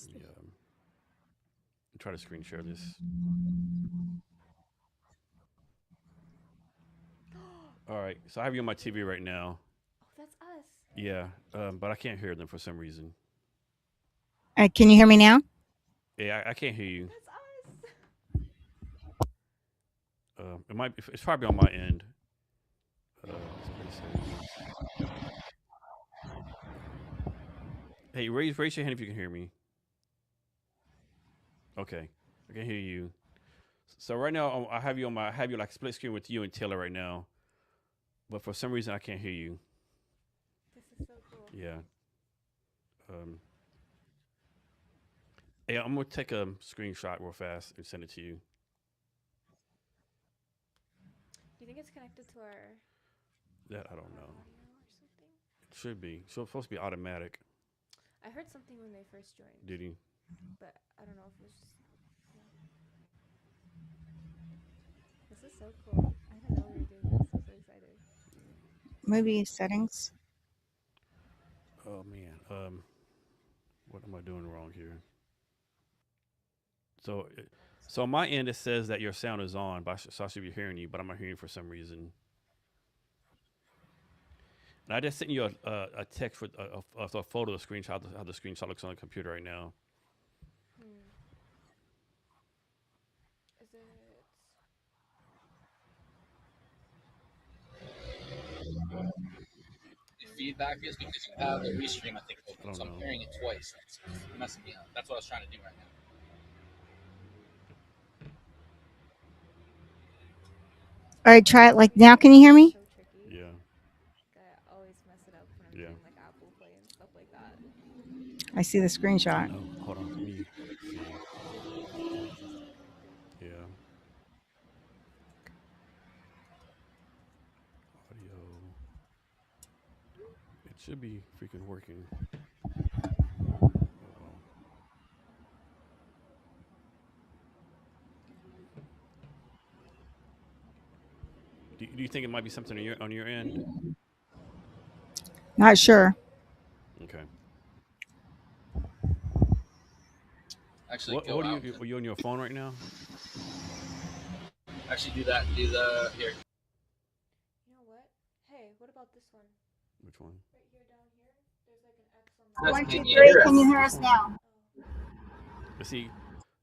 Yeah. Try to screen share this. All right, so I have you on my TV right now. Oh, that's us. Yeah, but I can't hear them for some reason. Can you hear me now? Yeah, I can't hear you. That's us. It's probably on my end. Hey, raise your hand if you can hear me. Okay, I can hear you. So right now I have you like split screen with you and Taylor right now, but for some reason I can't hear you. This is so cool. Yeah. Hey, I'm gonna take a screenshot real fast and send it to you. Do you think it's connected to our? That I don't know. Audio or something? It should be. So it's supposed to be automatic. I heard something when they first joined. Did you? But I don't know if it was just. Yeah. This is so cool. I didn't know we were doing this. I'm so excited. Movie settings. Oh man. What am I doing wrong here? So on my end it says that your sound is on, so I should be hearing you, but I'm not hearing you for some reason. And I just sent you a text with a photo, a screenshot, how the screenshot looks on the computer right now. Is it? The feedback is because you have the restream, I think, open, so I'm hearing it twice. It's messing me up. That's what I was trying to do right now. All right, try it like now. Can you hear me? So tricky. Yeah. I always mess it up when I'm doing like Apple Play and stuff like that. I see the screenshot. Oh, hold on. Let me see. Yeah. Audio. It should be freaking working. Do you think it might be something on your end? Not sure. Okay. Actually, what are you on your phone right now? Actually, do that. Do the here. You know what? Hey, what about this one? Which one? Right here, down here. There's like an X on the. 1, 2, 3. Can you hear us now? See,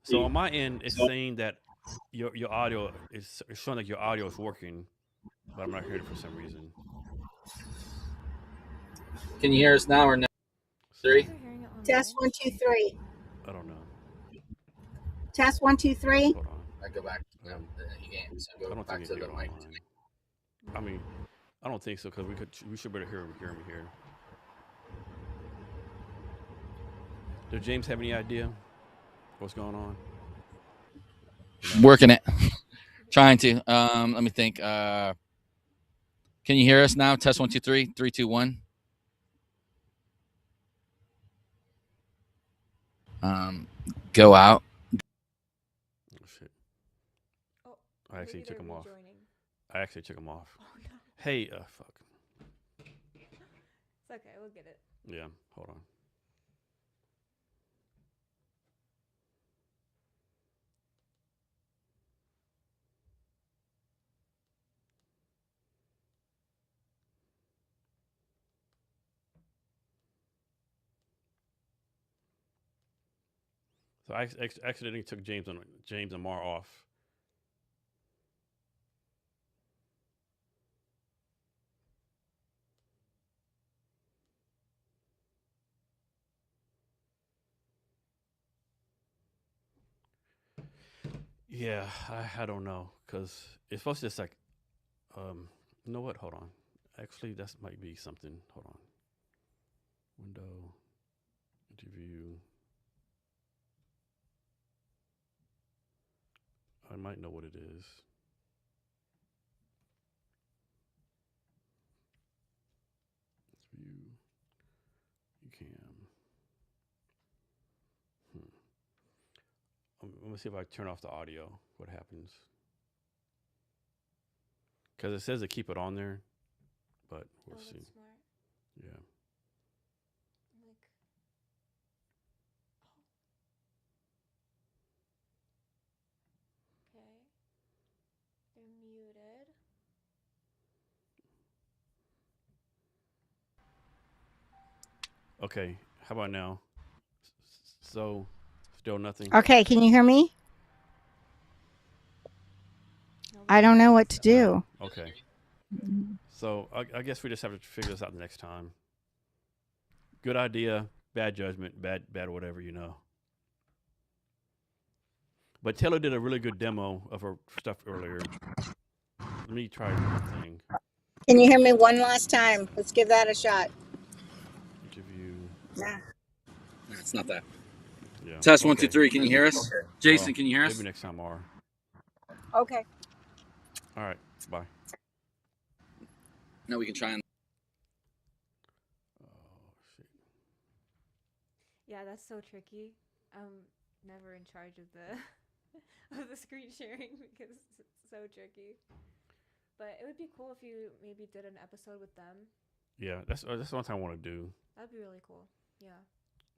so on my end, it's saying that your audio is showing like your audio is working, but I'm not hearing it for some reason. Can you hear us now or no? 3. Test 1, 2, 3. I don't know. Test 1, 2, 3. Hold on. I go back to the game. So go I don't back think to you the hear mic. online. I mean, I don't think so because we should be able to hear him here. Does James have any idea what's going on? Working it. Trying to. Let me think. Can you hear us now? Test 1, 2, 3. 3, 2, 1. go out. Oh, shit. Oh, I actually maybe took they're them off. rejoining. I actually took them off. Oh no. Hey, fuck. It's okay. We'll get it. Yeah, hold on. So I accidentally took James and Mar off. Yeah, I don't know because it's supposed to just like, you know what? Hold on. Actually, that might be something. Hold on. Window, interview. I might know what it is. Let's view. You can. Let me see if I turn off the audio. What happens? Because it says to keep it on there, but we'll see. That's smart. Yeah. Like, okay. They're muted. Okay. How about now? So, still nothing. Okay, can you hear me? I don't know what to do. Okay. So I guess we just have to figure this out the next time. Good idea, bad judgment, bad whatever, you know. But Taylor did a really good demo of her stuff earlier. Let me try the thing. Can you hear me one last time? Let's give that a shot. Interview. Nah. No, it's not that. Yeah. Test okay. 1, 2, 3. Can you hear us? Jason, Well, can you hear us? Maybe next time, R. Okay. All right. Bye. No, we can try and. Oh shit. Yeah, that's so tricky. I'm never in charge of the of the screen sharing because it's so tricky. But it would be cool if you maybe did an episode with them. Yeah, that's one thing I want to do. That'd be really cool. Yeah.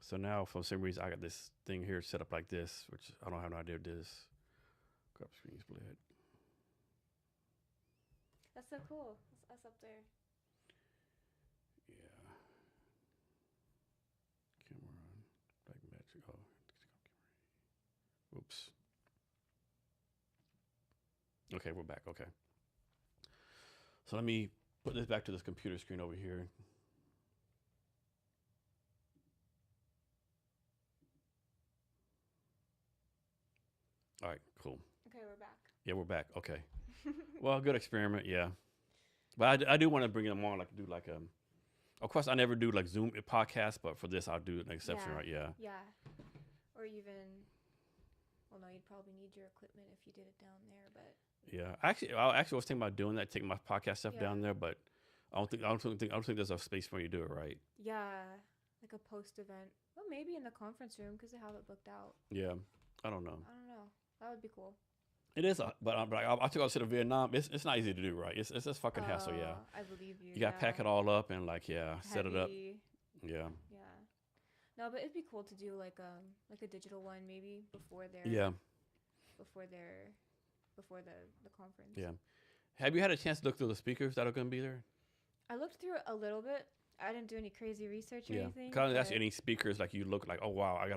So now, for some reason, I got this thing here set up like this, which I don't have no idea what this. Grab screen split. That's so cool. That's us up there. Yeah. Camera on. Back magic. Oh. Oops. Okay, we're back. Okay. So let me put this back to this computer screen over here. All right, cool. Okay, we're back. Yeah, we're back. Okay. Well, good experiment. Yeah. But I do want to bring them on, like do like of course I never do like Zoom podcasts, but for this I'll do an exception, Yeah. right? Yeah. Yeah. Or even, well, no, you'd probably need your equipment if you did it down there, but Yeah. I actually was thinking about doing that, taking my podcast stuff Yeah. down there, but I don't think there's a space for you to do it, right? yeah, like a post event. Well, maybe in the conference room because they have it booked out. Yeah. I don't know. I don't know. That would be cool. It is, but I took us to Vietnam. It's not easy to do, right? It's just fucking hassle, yeah. I believe you. You got to pack it all up and like, yeah, set it up. Heavy. Yeah. Yeah. No, but it'd be cool to do like a digital one maybe before their Yeah. before the conference. Yeah. Have you had a chance to look through the speakers that are going to be there? I looked through it a little bit. I didn't do any crazy research or Yeah. anything. Because that's but any speakers like you look like, oh wow, I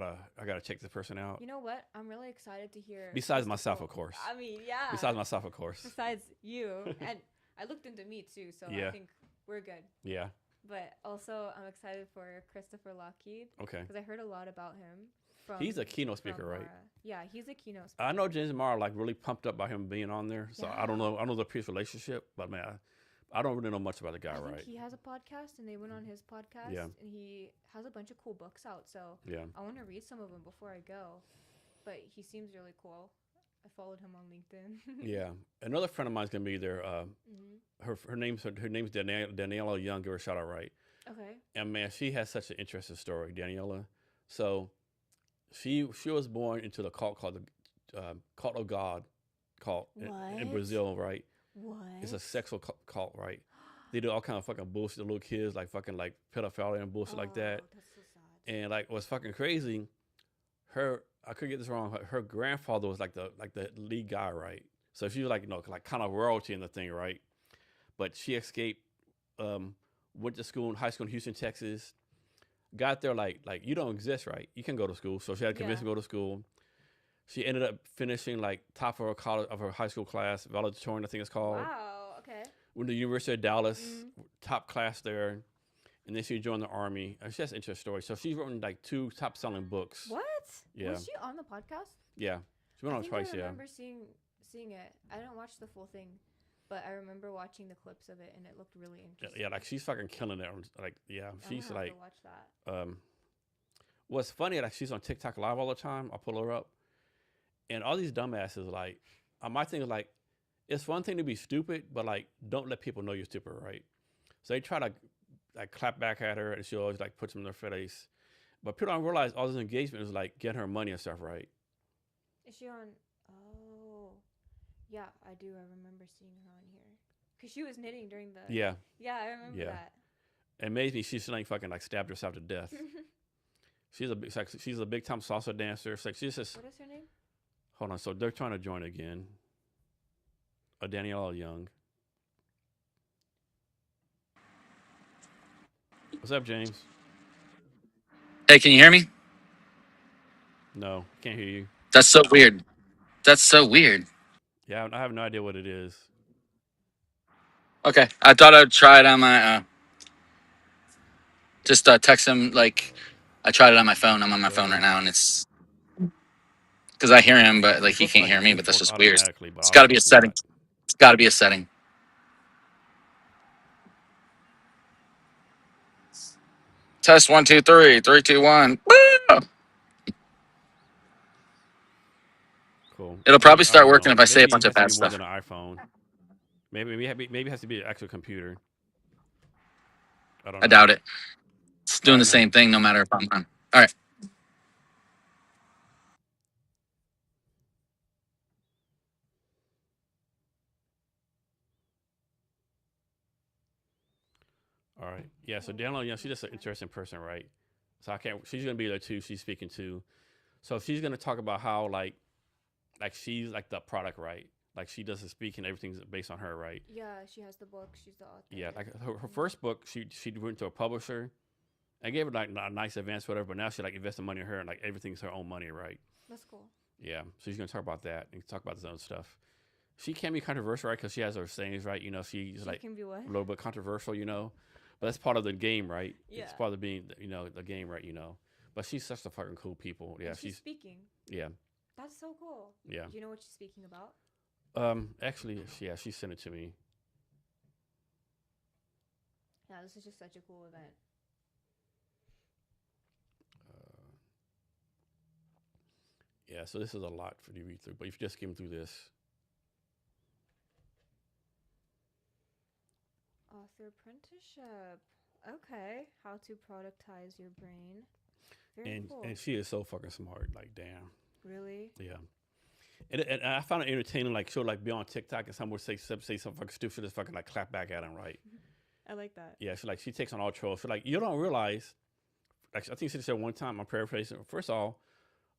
gotta check this person out. You know what? I'm really excited to hear. Besides myself, of course. I mean, yeah. Besides myself, of course. Besides you, and I looked into me too, so Yeah. I think we're good. Yeah. But also, I'm excited for Christopher Lockheed Okay. because I heard a lot about him. He's a keynote from speaker, right? Mara. Yeah, he's a keynote speaker. I know James and Mara are like really pumped up by him being on there. So Yeah. I don't know the previous relationship, but man, I don't really know much about the guy, I think right? he has a podcast, and they went on his podcast, Yeah. and he has a bunch of cool books out. So Yeah. I want to read some of them before I go. But he seems really cool. I followed him on LinkedIn. Yeah. Another friend of mine's gonna be there. Her name's Daniela Young. Give her a shout out, right? Okay. And man, she has such an interesting story, Daniela. So She was born into the cult called the cult of God, cult in Brazil, right? What? It's a sexual cult, right? They do all kind of fucking bullshit to little kids, like fucking like pedophilia and bullshit like that. That's so sad. And like what's fucking crazy, I could get this wrong. Her grandfather was like the lead guy, right? So she was like like kind of royalty in the thing, right? But she escaped, went to school in high school in Houston, Texas. Got there like you don't exist, right? You can go to school, so she had to convince me to go to school. She ended up finishing like top of her high school class, valedictorian, I think it's called. Wow. Okay. Went to the University of Dallas, top class there, and then she joined the Army. She has an interesting story. So she's written like 2 top selling books. What? Yeah. Was she on the podcast? Yeah, she went on twice. I remember seeing it. I didn't watch the full thing, but I remember watching the clips of it, and it looked really interesting. Yeah, like she's fucking killing it. Like, yeah, she's I'm gonna have to watch that. What's funny, like she's on TikTok live all the time. I'll pull her up, and all these dumbasses, like, my thing is like, it's one thing to be stupid, but like, don't let people know you're stupid, right? So they try to like clap back at her, and she always like puts them in their face. But people don't realize all this engagement is like getting her money and stuff, right? Is she on? Oh, yeah, I do. I remember seeing her on here because she was knitting during the. Yeah. Yeah, I remember that. It amazed me. She's like fucking like stabbed herself to death. She's a big time salsa dancer. It's like she's just. What is her name? Hold on. So they're trying to join again. Danielle Young. What's up, James? Hey, can you hear me? No, can't hear you. That's so weird. That's so weird. Yeah, I have no idea what it is. Okay, I thought I'd try it on my just text him. Like, I tried it on my phone. I'm on my phone right now, and it's because I hear him, but like he can't hear me. But that's just weird. It's got to be a setting. It's got to be a setting. Test 1 2 3 3 2 1. Woo! Cool. It'll probably start working if I say a bunch of bad more stuff. than an iPhone. Maybe it has to be an actual computer. I doubt it. It's doing the same thing no matter if I'm on. All right. All right. Yeah. So Danielle, she's just an interesting person, right? So she's gonna be there too. She's speaking too. So she's gonna talk about how like she's like the product, right? Like she does the speaking, everything's based on her, right? Yeah, she has the book. She's the author. Yeah, like her first book, she went to a publisher. I gave her like a nice advance, whatever. But now she like invested money in her, and like everything's her own money, right? That's cool. Yeah. So she's gonna talk about that and talk about this other stuff. She can be controversial, right? Because she has her sayings, right? She's like can be what? a little bit controversial, But that's part of the game, right? Yeah. It's part of being, the game, right? But she's such a fucking cool people. Yeah. And she's speaking. Yeah. That's so cool. Yeah. Do you know what she's speaking about? Actually, yeah, she sent it to me. Yeah, this is just such a cool event. Yeah, so this is a lot for you to read through, but if you just skim through this. Author apprenticeship. Okay. How to productize your brain. Very cool. And she is so fucking smart. Like, damn. Really? Yeah. And I found it entertaining. Like, she'll like be on TikTok and someone would say something fucking stupid, just fucking like clap back at him, right? I like that. Yeah, she takes on all trolls. So like, you don't realize. Like, I think she said one time, I'm paraphrasing. First of all,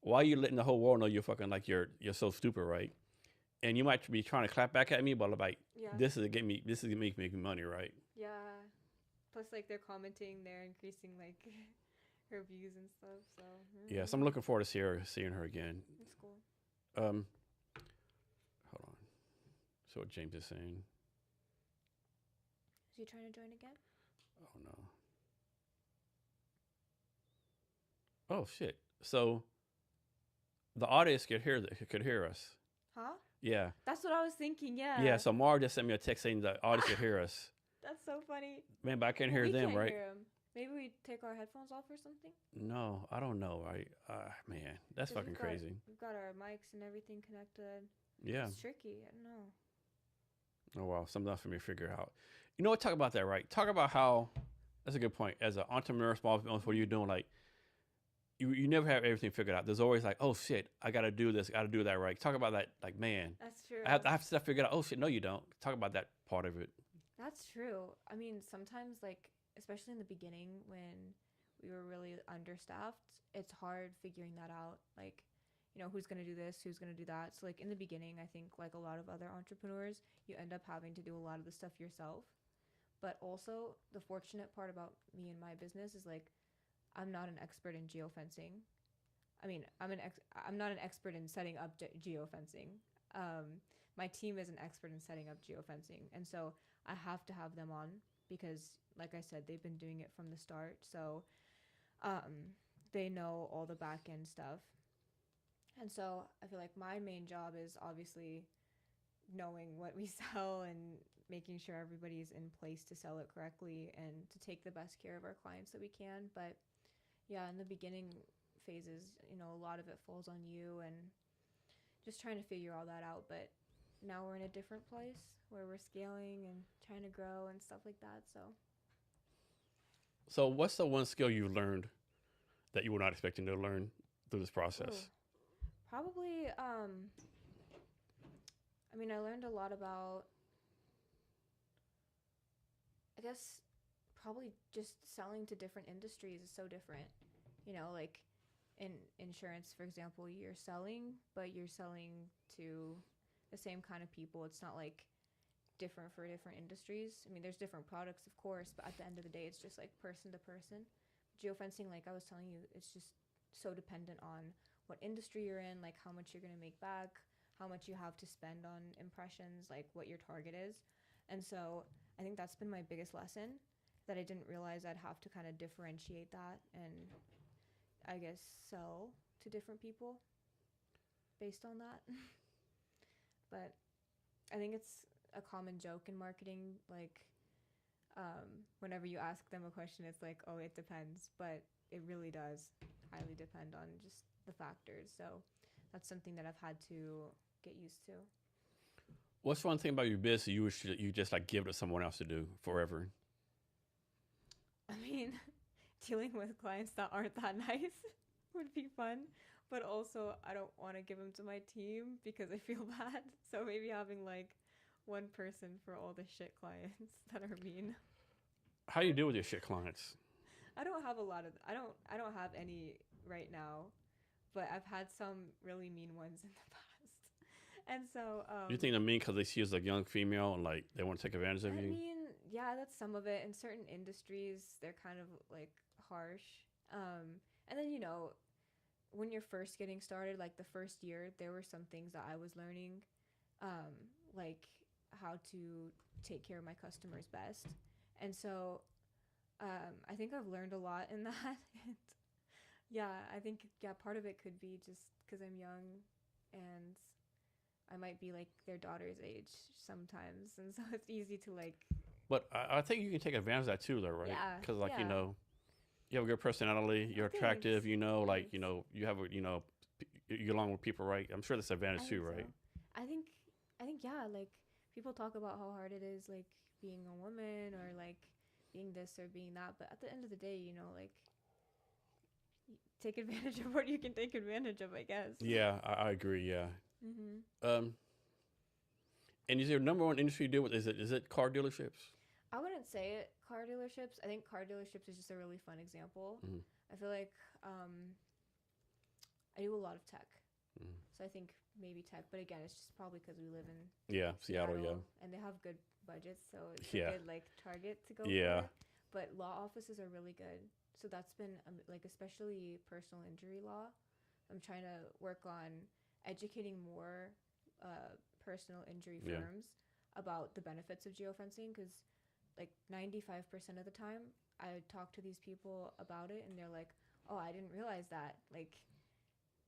why are you letting the whole world know you're fucking like you're so stupid, right? And you might be trying to clap back at me, but like, this is gonna make me money, right? Yeah. Plus, like, they're commenting, they're increasing like her views and stuff. So. Yeah, so I'm looking forward to seeing her again. That's cool. Hold on. So what James is saying. Is he trying to join again? Oh no. Oh shit. So the audience could hear us. Huh? Yeah. That's what I was thinking, yeah. Yeah, so Mara just sent me a text saying the audience could hear us. That's so funny. Man, but I can't hear them, right? Hear 'em. Maybe we take our headphones off or something? No, I don't know, right? Man, that's fucking crazy. We've got our mics and everything connected. Yeah. It's tricky. I don't know. Oh, wow. Something else for me to figure out. You know what? Talk about that, right? Talk about how, that's a good point. As an entrepreneur, small business, what are you doing? Like, you never have everything figured out. There's always like, oh shit, I got to do this, got to do that right. Talk about that, like, man, That's true. I have stuff figured out. Oh shit, no, you don't. Talk about that part of it. That's true. I mean, sometimes, like, especially in the beginning when we were really understaffed, it's hard figuring that out. Like, who's going to do this, who's going to do that. So, like, in the beginning, I think, like a lot of other entrepreneurs, you end up having to do a lot of the stuff yourself. But also, the fortunate part about me and my business is, like, I'm not an expert in geofencing. I mean, I'm not an expert in setting up geofencing. My team is an expert in setting up geofencing, and so I have to have them on because, like I said, they've been doing it from the start. So they know all the back end stuff, and so I feel like my main job is obviously knowing what we sell and making sure everybody's in place to sell it correctly and to take the best care of our clients that we can. But yeah, in the beginning phases, a lot of it falls on you and just trying to figure all that out. But now we're in a different place where we're scaling and trying to grow and stuff like that. So what's the one skill you learned that you were not expecting to learn through this process? Probably, I mean, I learned a lot about, I guess, probably just selling to different industries is so different. Like in insurance, for example, you're selling, but you're selling to the same kind of people. It's not like different for different industries. I mean, there's different products, of course, but at the end of the day, it's just like person to person. Geofencing, like I was telling you, it's just so dependent on what industry you're in, like how much you're going to make back, how much you have to spend on impressions, like what your target is. And so I think that's been my biggest lesson, that I didn't realize I'd have to kind of differentiate that and I guess sell to different people based on that. But I think it's a common joke in marketing, like whenever you ask them a question, it's like, oh, it depends, but it really does highly depend on just the factors. So that's something that I've had to get used to. What's one thing about your business you just like give it to someone else to do forever? I mean, dealing with clients that aren't that nice would be fun, but also I don't want to give them to my team because I feel bad. So maybe having like one person for all the shit clients that are mean. How do you deal with your shit clients? I don't have a lot of I don't have any right now, but I've had some really mean ones in the past. And so You think they're mean because they see you as a young female and like they want to take advantage of you? I mean, yeah, that's some of it. In certain industries, they're kind of like harsh. And then when you're first getting started, like the first year, there were some things that I was learning, like how to take care of my customers best. And so I think I've learned a lot in that. And yeah, I think, part of it could be just because I'm young and I might be like their daughter's age sometimes. And so it's easy to like. But I think you can take advantage of that too, though, right? Yeah. Because like, yeah. you have a good personality, you're Thanks. attractive, like, Thanks. you have, you get along with people, right? I'm sure that's an advantage too, right? So. I think, yeah, like people talk about how hard it is, like being a woman or like being this or being that. But at the end of the day, like take advantage of what you can take advantage of, I guess. Yeah, I agree. Yeah. Mm-hmm. And is your number one industry you deal with, is it car dealerships? I wouldn't say it car dealerships. I think car dealerships is just a really fun example. Mm-hmm. I feel like I do a lot of tech. Mm-hmm. So I think maybe tech, but again, it's just probably because we live in Seattle, yeah. And they have good budgets, so it's Yeah. a good like target to go Yeah. for. But law offices are really good. So that's been like especially personal injury law. I'm trying to work on educating more personal injury firms about the benefits of geofencing, because like 95% of the time I talk to these people about it and they're like, oh, I didn't realize that. Like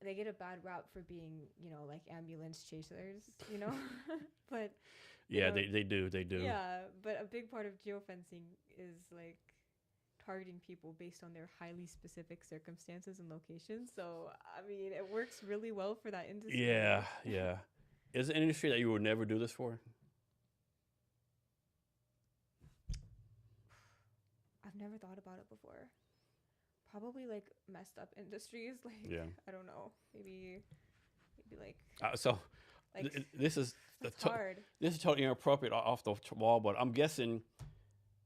they get a bad rap for being, like ambulance chasers, but yeah, they do. Yeah, but a big part of geofencing is like targeting people based on their highly specific circumstances and locations. So, I mean, it works really well for that industry. Yeah. Is it an industry that you would never do this for? I've never thought about it before. probably like messed up industries. Like, Yeah. I don't know. Maybe like So like this is it's hard. this is totally inappropriate off the wall, but I'm guessing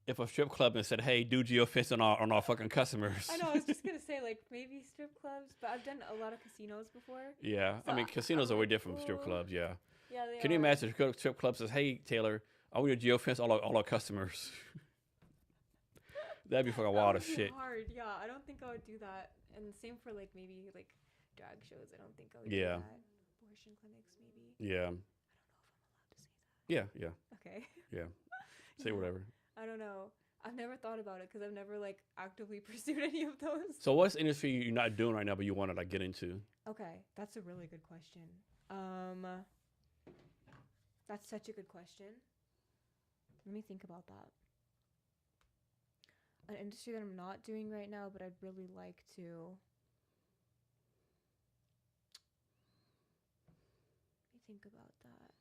if a strip club and said, "Hey, do geofence on our fucking customers." I know. I was just gonna say like maybe strip clubs, but I've done a lot of casinos before. Yeah, So I mean casinos are way like, different from strip "Ooh." clubs. Yeah. Yeah, they Can you are. imagine if a strip club says, "Hey, Taylor, I want you to geofence all our customers." That'd be fucking That wild would as be shit. hard. Yeah, I don't think I would do that. And same for like maybe like drag shows. I don't think I would Yeah. do that. Abortion clinics, maybe. Yeah. I don't know if I'm allowed to say that. Yeah. Yeah. Okay. Yeah. Say Yeah. whatever. I don't know. I've never thought about it because I've never like actively pursued any of those. So, what's industry you're not doing right now, but you want to like get into? Okay, that's a really good question. That's such a good question. Let me think about that. An industry that I'm not doing right now, but I'd really like to. Let me think about that.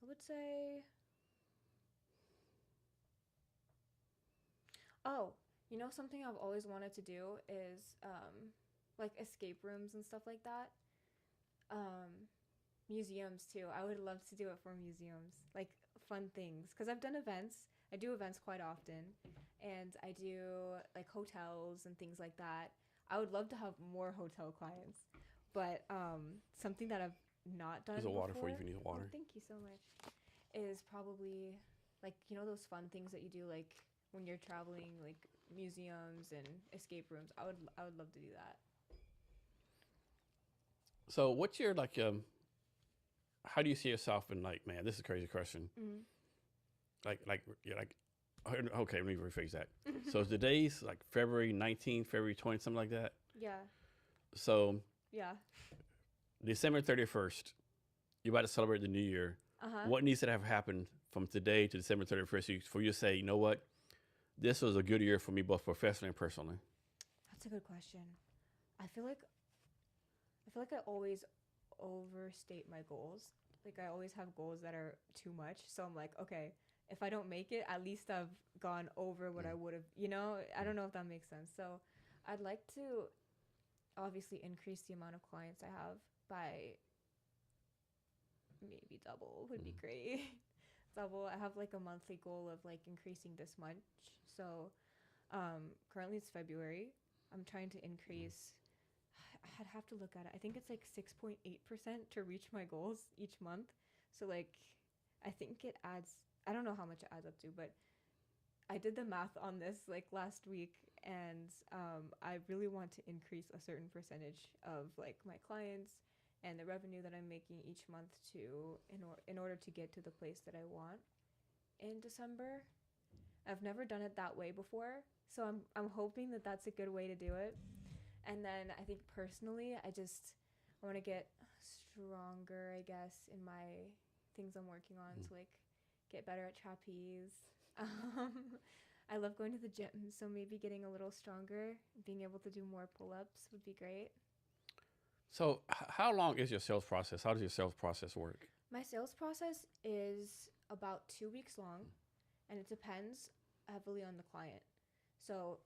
I would say. Oh, you know something I've always wanted to do is like escape rooms and stuff like that. Museums too. I would love to do it for museums, like fun things. Because I've done events. I do events quite often, and I do like hotels and things like that. I would love to have more hotel clients, but something that I've not done There's a water for before. you if you need water. Oh, thank you so much. Is probably like those fun things that you do like when you're traveling, like museums and escape rooms. I would love to do that. So, what's your like? How do you see yourself in like? Man, this is a crazy question. Mm-hmm. Like. Okay, let me rephrase that. So, is the days like February 19th, February 20th, something like that? Yeah. So, Yeah. December 31st, you're about to celebrate the new year. Uh-huh. What needs to have happened from today to December 31st for you to say, you know what? This was a good year for me, both professionally and personally. That's a good question. I feel like I always overstate my goals. Like I always have goals that are too much. So I'm like, okay, if I don't make it, at least I've gone over what I would have, I don't know if that makes sense. So I'd like to obviously increase the amount of clients I have by maybe double would be great. Double. I have like a monthly goal of like increasing this much. So currently it's February. I'm trying to increase. I'd have to look at it. I think it's like 6.8% to reach my goals each month. So like I think it adds, I don't know how much it adds up to, but I did the math on this like last week, and I really want to increase a certain percentage of like my clients and the revenue that I'm making each month to in order to get to the place that I want in December. I've never done it that way before, so I'm hoping that that's a good way to do it. And then I think personally, I want to get stronger, I guess, in my things I'm working on to like get better at trapeze. I love going to the gym, so maybe getting a little stronger, being able to do more pull-ups would be great. So, how long is your sales process? How does your sales process work? My sales process is about 2 weeks long, and it depends heavily on the client. So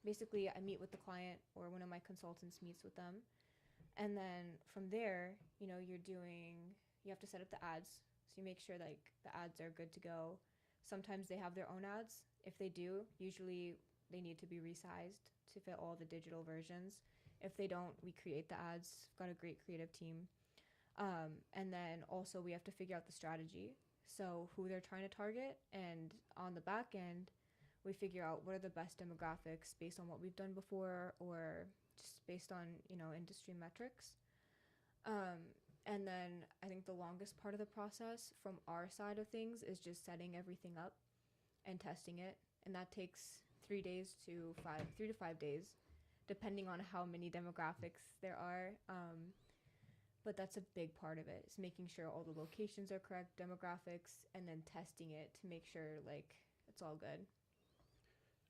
basically, I meet with the client or one of my consultants meets with them. And then from there, you have to set up the ads. So you make sure like the ads are good to go. Sometimes they have their own ads. If they do, usually they need to be resized to fit all the digital versions. If they don't, we create the ads. Got a great creative team. And then also we have to figure out the strategy. So who they're trying to target. And on the back end, we figure out what are the best demographics based on what we've done before or just based on, industry metrics. And then I think the longest part of the process from our side of things is just setting everything up and testing it. And that takes 3 to 5 days, depending on how many demographics there are. But that's a big part of it, is making sure all the locations are correct, demographics, and then testing it to make sure like it's all good.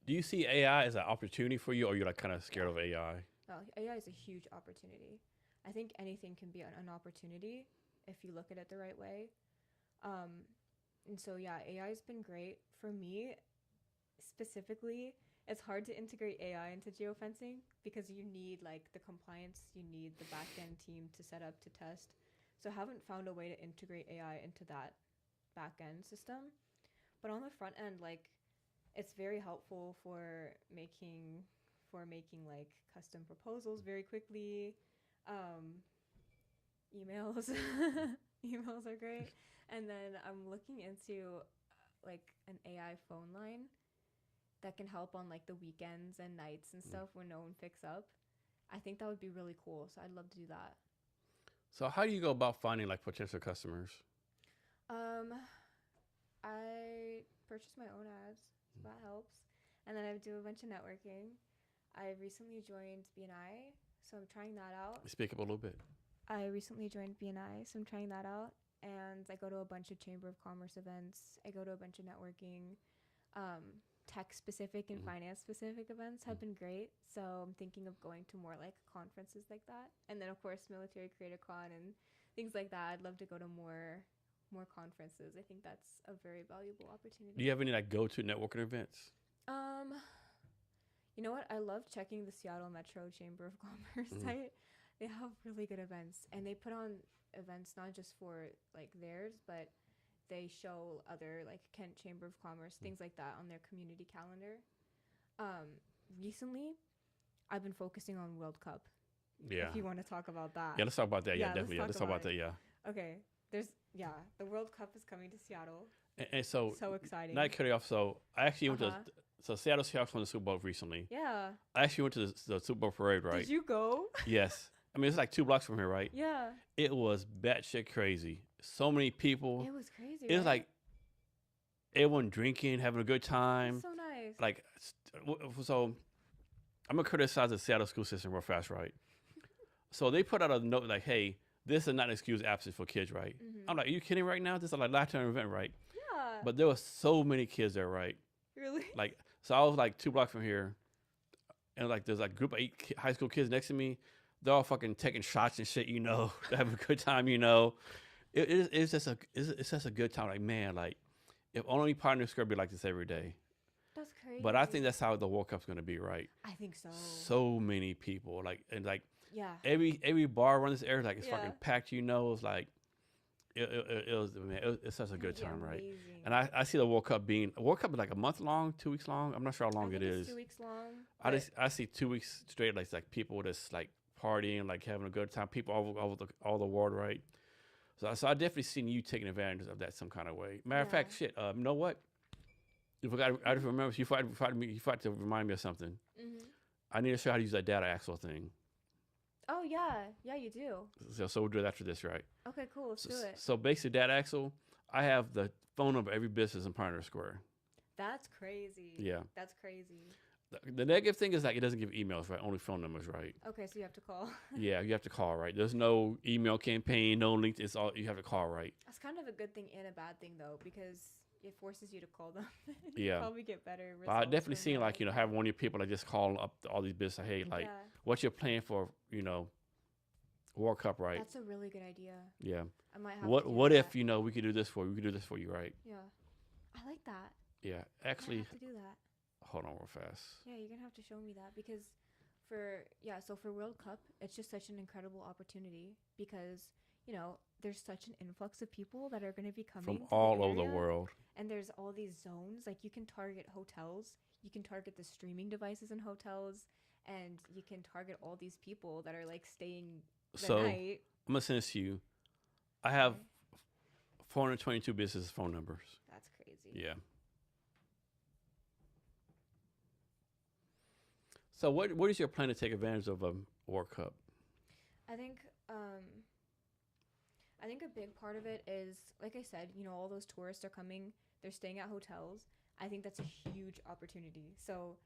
Do you see AI as an opportunity for you, or you're like kind of scared of AI? Well, AI is a huge opportunity. I think anything can be an opportunity if you look at it the right way. And so, yeah, AI has been great. For me, specifically, it's hard to integrate AI into geofencing because you need like the compliance, you need the back end team to set up to test. So I haven't found a way to integrate AI into that back end system. But on the front end, like it's very helpful for making like custom proposals very quickly. Emails emails are great. And then I'm looking into like an AI phone line that can help on like the weekends and nights and stuff when no one picks up. I think that would be really cool. So I'd love to do that. So how do you go about finding like potential customers? I purchase my own ads, so that helps. And then I do a bunch of networking. I recently joined BNI, so I'm trying that out. Speak up a little bit. I recently joined BNI, so I'm trying that out. And I go to a bunch of Chamber of Commerce events. I go to a bunch of networking, tech-specific and finance-specific events have been great. So I'm thinking of going to more like conferences like that. And then, of course, Military Creator Con and things like that. I'd love to go to more conferences. I think that's a very valuable opportunity. Do you have any like go-to networking events? You know what? I love checking the Seattle Metro Chamber of Commerce site. They have really good events, and they put on events not just for like theirs, but they show other like Kent Chamber of Commerce, things like that on their community calendar. Recently, I've been focusing on World Cup. Yeah. If you want to talk about that. Yeah, let's talk about that. Yeah, Yeah, definitely. Let's talk about that. Yeah. Okay. The World Cup is coming to Seattle. And so exciting. Not cut it off. So I actually went to Seattle Seahawks won the Super Bowl recently. Yeah. I actually went to the Super Bowl parade, right? Did you go? Yes. I mean, it's like 2 blocks from here, right? Yeah. It was batshit crazy. So many people. It was crazy. It was like everyone drinking, having a good time. That's so nice. Like, so I'm gonna criticize the Seattle school system real fast, right? So they put out a note like, "Hey, this is not an excuse absence for kids, right?" I'm like, "Are you kidding right now? This is like a lifetime event, right?" Yeah. But there was so many kids there, right? Really? Like, so I was like 2 blocks from here, and like there's like a group of 8 high school kids next to me. They're all fucking taking shots and shit, They're having a good time, It's just a good time. Like, man, like if only Pioneer Square be like this every day. That's crazy. But I think that's how the World Cup's gonna be, right? I think so. So many people, like, and like Yeah. every bar around this area, like it's Yeah. fucking packed. It's like it's such a good time, right? Amazing. And I see the World Cup is like a month long, 2 weeks long. I'm not sure how long it is. It's 2 weeks long. I see 2 weeks straight, like people just like partying, like having a good time. People all the world, right? So I definitely seen you taking advantage of that some kind of way. Matter of fact, shit. You know what? I just remember you fought to remind me of something. I need to show you how to use that data axle thing. Oh yeah, you do. So we'll do it after this, right? Okay, cool. Let's do it. So basically, data axle, I have the phone number of every business in Pioneer Square. That's crazy. Yeah. That's crazy. The negative thing is like it doesn't give emails, right? Only phone numbers, right? Okay, so you have to call. Yeah, you have to call, right? There's no email campaign, no link. It's all you have to call, right? That's kind of a good thing and a bad thing though, because it forces you to call them. Yeah. Probably get better results. But I definitely from seen that. like having one of your people like just calling up all these businesses. Hey, like, Yeah. what's your plan for World Cup, right? That's a really good idea. Yeah. I might have. What to do if that. we could do this for you? We could do this for you, right? Yeah, I like that. Yeah. I Actually, have to do that. hold on real fast. Yeah, you're gonna have to show me that because for World Cup, it's just such an incredible opportunity because there's such an influx of people that are going to be coming From to all the over the area, world. and there's all these zones. Like you can target hotels, you can target the streaming devices in hotels, and you can target all these people that are like staying the So night. I'm gonna send this to you. I have Okay. 422 business phone numbers. That's crazy. Yeah. So what is your plan to take advantage of a World Cup? I think a big part of it is, like I said, all those tourists are coming, they're staying at hotels. I think that's a huge opportunity. So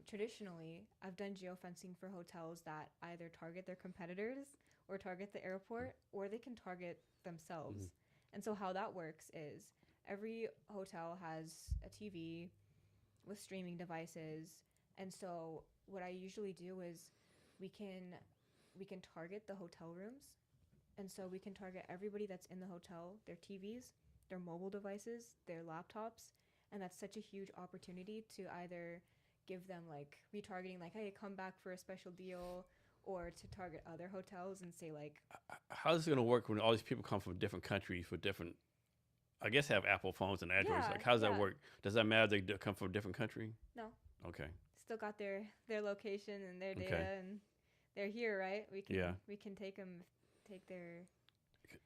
traditionally, I've done geofencing for hotels that either target their competitors or target the airport, or they can target themselves. And so how that works is every hotel has a TV with streaming devices. And so what I usually do is we can target the hotel rooms. And so we can target everybody that's in the hotel, their TVs, their mobile devices, their laptops. And that's such a huge opportunity to either give them like retargeting, like, hey, come back for a special deal, or to target other hotels and say like, how's it going to work when all these people come from different countries for different, I guess, have Apple phones and Androids? Yeah, Like, how does that yeah. work? Does that matter if they come from a different country? No. Okay. Still got their location and their data, Okay. and they're here, right? We can Yeah. we can take their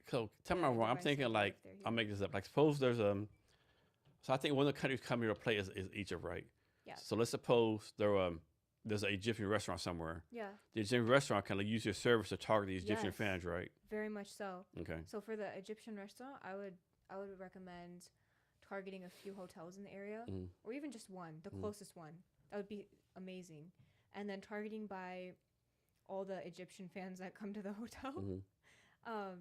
So tell me the if I'm wrong. I'm device thinking ID like, if they're I'll here. make this up. Like, suppose there's so I think one of the countries come here to play is Egypt, right? Yeah. So let's suppose there's an Egyptian restaurant somewhere. Yeah, The Egyptian restaurant can use your service to target these Egyptian Yes. fans, right? very much so. Okay. So for the Egyptian restaurant, I would recommend targeting a few hotels in the area, Mhm. or even just one, the Mhm. closest one. That would be amazing. And then targeting by all the Egyptian fans that come to the hotel. Mhm.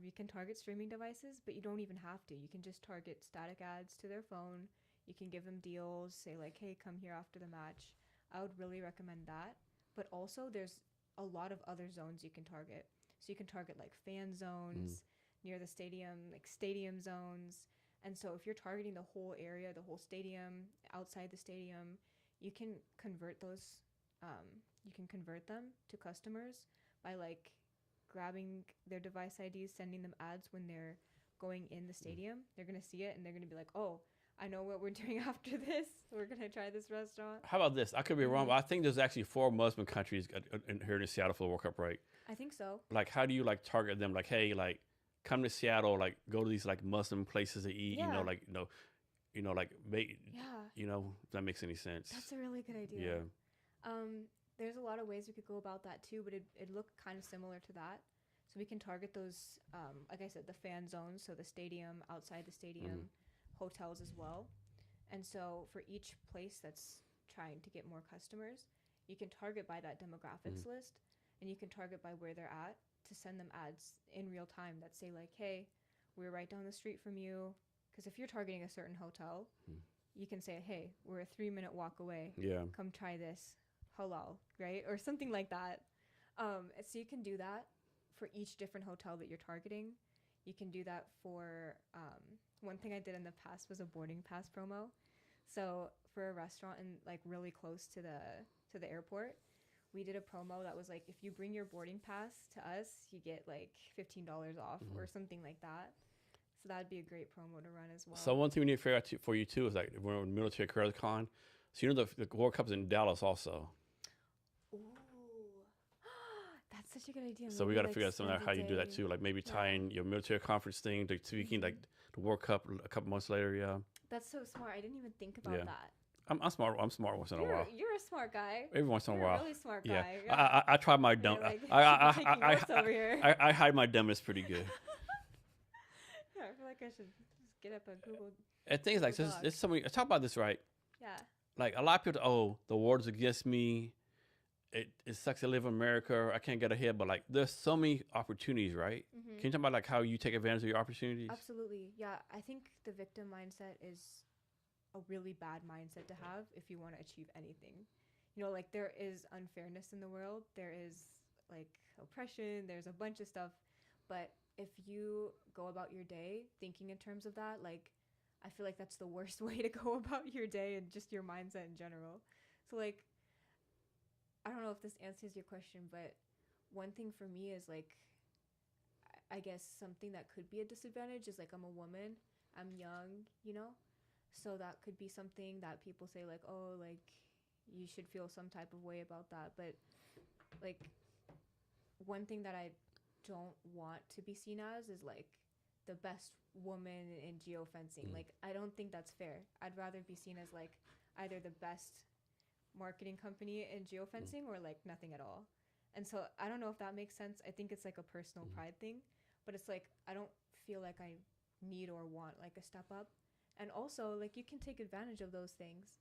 You can target streaming devices, but you don't even have to. You can just target static ads to their phone. You can give them deals, say like, hey, come here after the match. I would really recommend that. But also there's a lot of other zones you can target. So you can target like fan zones near the stadium, like stadium zones. And so if you're targeting the whole area, the whole stadium, outside the stadium, you can convert those, you can convert them to customers by like grabbing their device IDs, sending them ads when they're going in the stadium. They're going to see it and they're going to be like, oh, I know what we're doing after this. We're going to try this restaurant. How about this? I could be wrong, but I think there's actually 4 Muslim countries here in Seattle for the World Cup, right? I think so. Like, how do you like target them? Like, hey, like, come to Seattle, like, go to these like Muslim places to eat. Yeah. You know, like, like, make, Yeah, if that makes any sense. that's a really good idea. Yeah. There's a lot of ways we could go about that too, but it looked kind of similar to that. So we can target those, like I said, the fan zones, so the stadium, outside the stadium, hotels as well. And so for each place that's trying to get more customers, you can target by that demographics list, and you can target by where they're at to send them ads in real time that say like, hey, we're right down the street from you. Because if you're targeting a certain hotel, you can say, hey, we're a 3-minute walk away. Yeah. Come try this, halal, right? Or something like that. So you can do that for each different hotel that you're targeting. You can do that for, one thing I did in the past was a boarding pass promo. So for a restaurant and like really close to the airport, we did a promo that was like, if you bring your boarding pass to us, you get like $15 off or something like that. So that'd be a great promo to run as well. So one thing we need to figure out for you too is like we're on military careers con. So you know the World Cup's in Dallas also. Ooh, that's such a good idea. So we Maybe, got to like, figure out something spend how a you do that day. too. Like maybe tie Yeah. in your military conference thing to speaking like the World Cup a couple months later. Yeah. That's so smart. I didn't even think about Yeah. that. I'm smart. I'm smart once in a while. You're a smart guy. Every once in a You're while. a really smart Yeah. guy. I try my dumb. Like, I taking notes over here. I hide my dumbness pretty good. Yeah, I feel like I should just get up and Google. And things like Google this, Docs. there's so many. Talk about this, right? Yeah. Like a lot of people, oh, the war's against me. It sucks to live in America. I can't get ahead. But like, there's so many opportunities, right? Mm-hmm. Can you talk about like how you take advantage of your opportunities? Absolutely. Yeah, I think the victim mindset is a really bad mindset to have if you want to achieve anything. You know, like there is unfairness in the world. There is like oppression. There's a bunch of stuff. But if you go about your day thinking in terms of that, like I feel like that's the worst way to go about your day and just your mindset in general. So like, I don't know if this answers your question, but one thing for me is like, I guess something that could be a disadvantage is like I'm a woman, I'm young, you know? So that could be something that people say like, oh, like you should feel some type of way about that. But like one thing that I don't want to be seen as is like the best woman in geofencing. Like I don't think that's fair. I'd rather be seen as like either the best marketing company in geofencing or like nothing at all. And so I don't know if that makes sense. I think it's like a personal pride thing, but it's like I don't feel like I need or want like a step up. And also like you can take advantage of those things.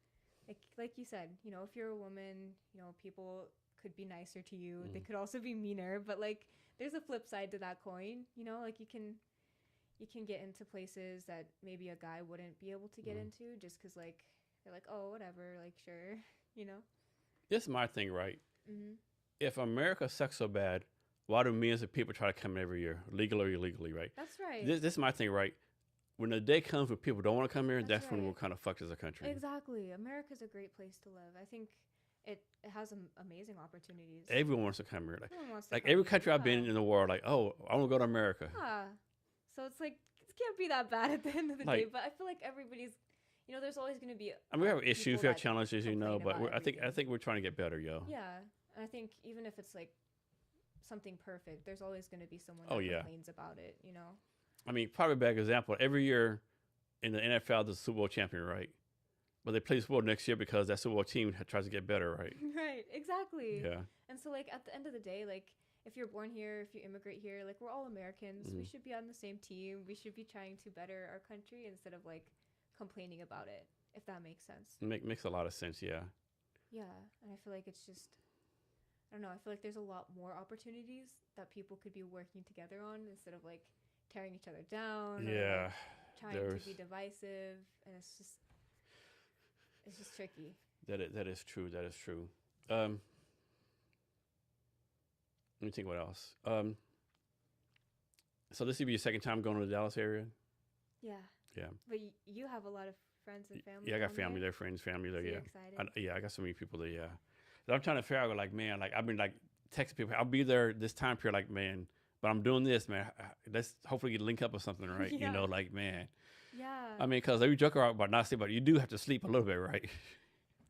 Like you said, you know, if you're a woman, you know, people could be nicer to you. They could also be meaner, but like there's a flip side to that coin, you know, like you can get into places that maybe a guy wouldn't be able to get into just because like they're like, oh, whatever, like sure, you know. This is my thing, right? If America sucks so bad, why do millions of people try to come in every year, legally or illegally, right? That's right. This is my thing, right? When the day comes when people don't want to come here, that's when right. we're kind of fucked as a country. Exactly. America's a great place to live. I think it has amazing opportunities. Everyone wants to come here. Everyone wants to Like come every here, country I've been yeah. in the world, like, oh, I want to go to America. Yeah. So it's like it can't be that bad at the end of the day. Like- But I feel like everybody's, there's always going to be. I mean, we have people issues, we have that challenges, complain but about I think everything. we're trying to get better, yo. Yeah, and I think even if it's like something perfect, there's always going to be someone Oh, that yeah. complains about it. I mean, probably a bad example. Every year in the NFL, there's a Super Bowl champion, right? But they play Super Bowl next year because that Super Bowl team tries to get better, right? Right. Exactly. Yeah. And so, like, at the end of the day, like, if you're born here, if you immigrate here, like, we're all Americans. We should be on the same team. We should be trying to better our country instead of, like, complaining about it, if that makes sense. Makes a lot of sense, yeah. Yeah. And I feel like it's just, I don't know. I feel like there's a lot more opportunities that people could be working together on instead of, like, tearing each other down. Or, Yeah. like, trying to be divisive. And it's just tricky. That is true. That is true. Let me think what else. So this would be your second time going to the Dallas area? Yeah. Yeah. But you have a lot of friends and family. Yeah, I got down family there, there, friends, family there, so yeah. you're excited. I got so many people there, yeah. So I'm trying to figure out, like, man, like, I've been, like, texting people. I'll be there this time period, like, man, but I'm doing this, man. Let's hopefully link up or something, right? Yeah. Like, man. Yeah. I mean, because we joke about not sleep, but you do have to sleep a little bit, right?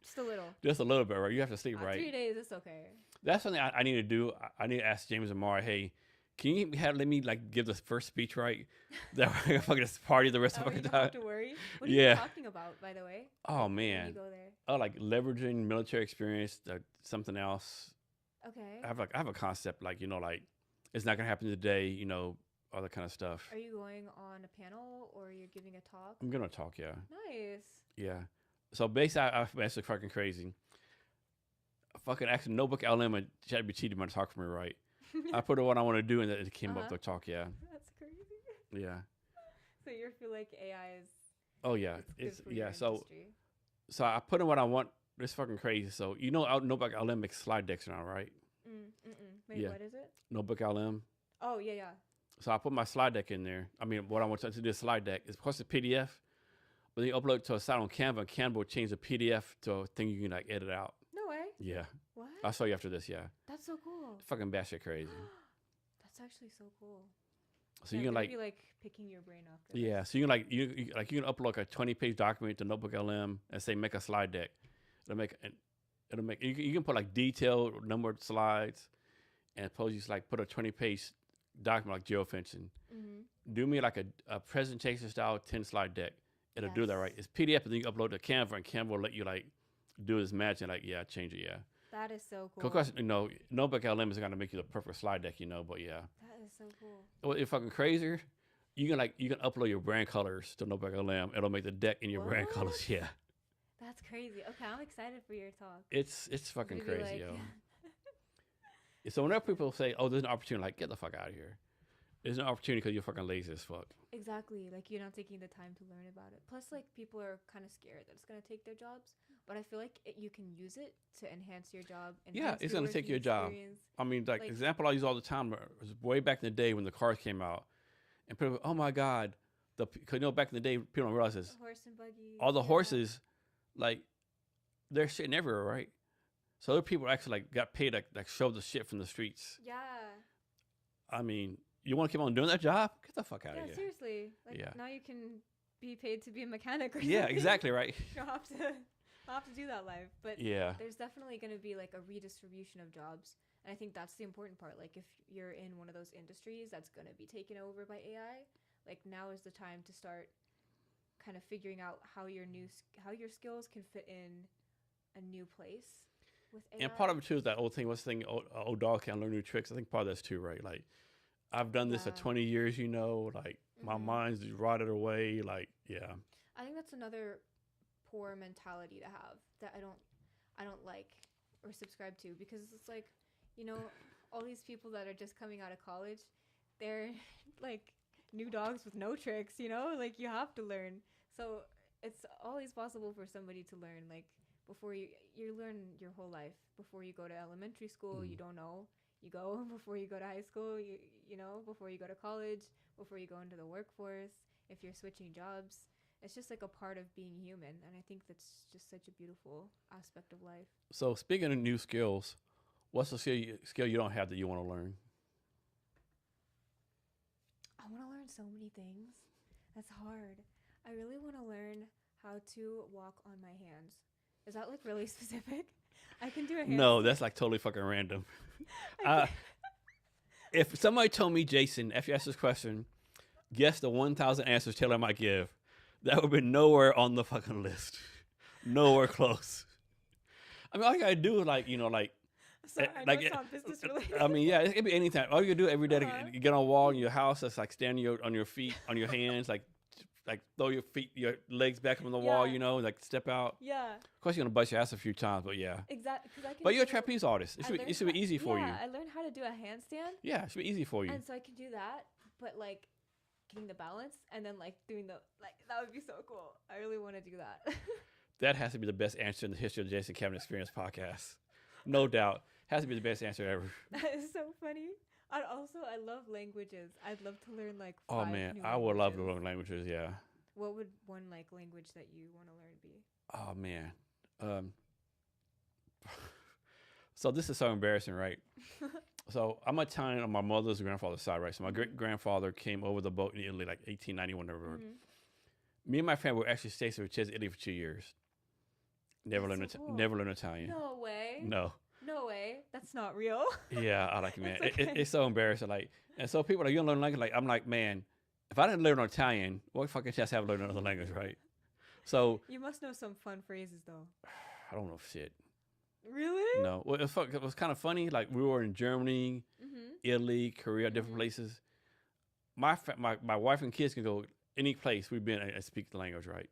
Just a little. Just a little bit, right? You have to sleep, right? 3 days, it's okay. That's something I need to do. I need to ask James and Mara, hey, can you let me, like, give the first speech, right? That way I can fucking party the rest of the You fucking don't have time. to worry. What are you Yeah. talking about, by the way? Oh, When man. you go there. Oh, like leveraging military experience, something else. Okay. I have a concept, like, like, it's not going to happen today, all that kind of stuff. Are you going on a panel or you're giving a talk? I'm going to talk, yeah. Nice. Yeah. So basically, I'm actually fucking crazy. I fucking actually Notebook LM and ChatGPT to talk for me, right? I put in what I want to do, and it came up to talk, yeah. That's crazy. Yeah. So you feel like AI is. Oh, yeah. It's good for yeah. your So industry. I put in what I want. It's fucking crazy. So, Notebook LM makes slide decks now, right? Wait, Yeah. what is it? Notebook LM. Oh, yeah. So I put my slide deck in there. I mean, what I want to do is slide deck. It's of course a PDF, but then you upload it to a site on Canva, and Canva will change the PDF to a thing you can, like, edit out. No way. Yeah. What? I'll show you after this, yeah. That's so cool. Fucking batshit crazy. That's actually so cool. So Yeah, you can, I'm like, gonna be, like, picking your brain after yeah, this. so you can, like, you can upload a 20-page document to Notebook LM and say make a slide deck. You can put, like, detailed numbered slides, and suppose you just, like, put a 20-page document like geofencing. Do me like a presentation style 10-slide deck. It'll do that, right? Yes. It's PDF, and then you upload to Canva, and Canva will let you, like, do this magic, like, yeah, change it, yeah. That is so cool. Of course, Notebook LM is gonna make you the perfect slide deck, but yeah. That is so cool. Well, it's fucking crazier. You can upload your brand colors to Notebook LM. It'll make the deck in your brand colors. What? Yeah, That's crazy. Okay, I'm excited for your talk. it's fucking Maybe, crazy, like- yo. So whenever people say, "Oh, there's an opportunity," like, get the fuck out of here. There's an opportunity because you're fucking lazy as fuck. Exactly. Like, you're not taking the time to learn about it. Plus, like, people are kind of scared that it's going to take their jobs. But I feel like you can use it to enhance your job. Yeah, it's going gonna to take your job. I mean, like example I use all the time was way back in the day when the cars came out, and people, oh my god, because back in the day people don't realize this. Horse and buggy. All the horses, like, they're shitting everywhere, right? So other people actually, like, got paid to, like, shove the shit from the streets. Yeah. I mean, you want to keep on doing that job? Get the fuck out of Yeah, here. seriously. Like, Yeah. now you can be paid to be a mechanic or Yeah, something. exactly, right. You don't have to do that live. But Yeah. there's definitely going to be, like, a redistribution of jobs. And I think that's the important part. Like, if you're in one of those industries that's going to be taken over by AI, like, now is the time to start kind of figuring out how your skills can fit in a new place with AI. And part of it too is that old thing. What's the thing? Old dog can't learn new tricks. I think part of that's too, right? Like, I've done this for Yeah. 20 years. Like, my mind's just rotted away. Like, yeah. I think that's another poor mentality to have that I don't like or subscribe to, because it's like, all these people that are just coming out of college, they're like new dogs with no tricks, like, you have to learn. So it's always possible for somebody to learn, like, before you learn your whole life. Before you go to elementary school, you don't know. You go before you go to high school, before you go to college, before you go into the workforce, if you're switching jobs. it's just like a part of being human, and I think that's just such a beautiful aspect of life. So speaking of new skills, what's a skill you don't have that you want to learn? I want to learn so many things. That's hard. I really want to learn how to walk on my hands. Is that like really specific? I can do a handstand. No, that's like totally fucking random. If somebody told me, Jason, if you ask this question, guess the 1,000 answers Taylor might give, that would be nowhere on the fucking list. Nowhere close. I mean, all you gotta do is like, Sorry, I know it's not business related. I mean, yeah, it could be anything. All you do every day, you get on a wall in your house, that's like standing on your feet, on your hands, like throw your legs back on the wall, like step out. Yeah. Of course, you're gonna bust your ass a few times, but yeah. Exactly. But you're a trapeze artist. It should be easy for you. Yeah, I learned how to do a handstand. Yeah, it should be easy for you. And so I can do that, but like getting the balance and then like doing that would be so cool. I really want to do that. That has to be the best answer in the history of the Jason Cabinet Experience podcast. No doubt. Has to be the best answer ever. That is so funny. And also, I love languages. I'd love to learn like 5 Oh man, new I would love to languages. learn languages. Yeah. What would one like language that you want to learn be? Oh man. So this is so embarrassing, right? So I'm Italian on my mother's grandfather's side, right? So my great grandfather came over the boat in Italy like 1891. Me and my family were actually stationed in Italy for 2 years. Never That's so cool. never learned Italian. No way. No. No way. That's not real. Yeah, I like it, man. It's okay. It's so embarrassing. Like, and so people are like, you don't learn language. Like, I'm like, man, if I didn't learn Italian, what fucking chance have I learned another language, right? So You must know some fun phrases though. I don't know shit. Really? No. Well, it was kind of funny. Like we were in Germany, Italy, Korea, different places. My wife and kids can go any place we've been and speak the language, right?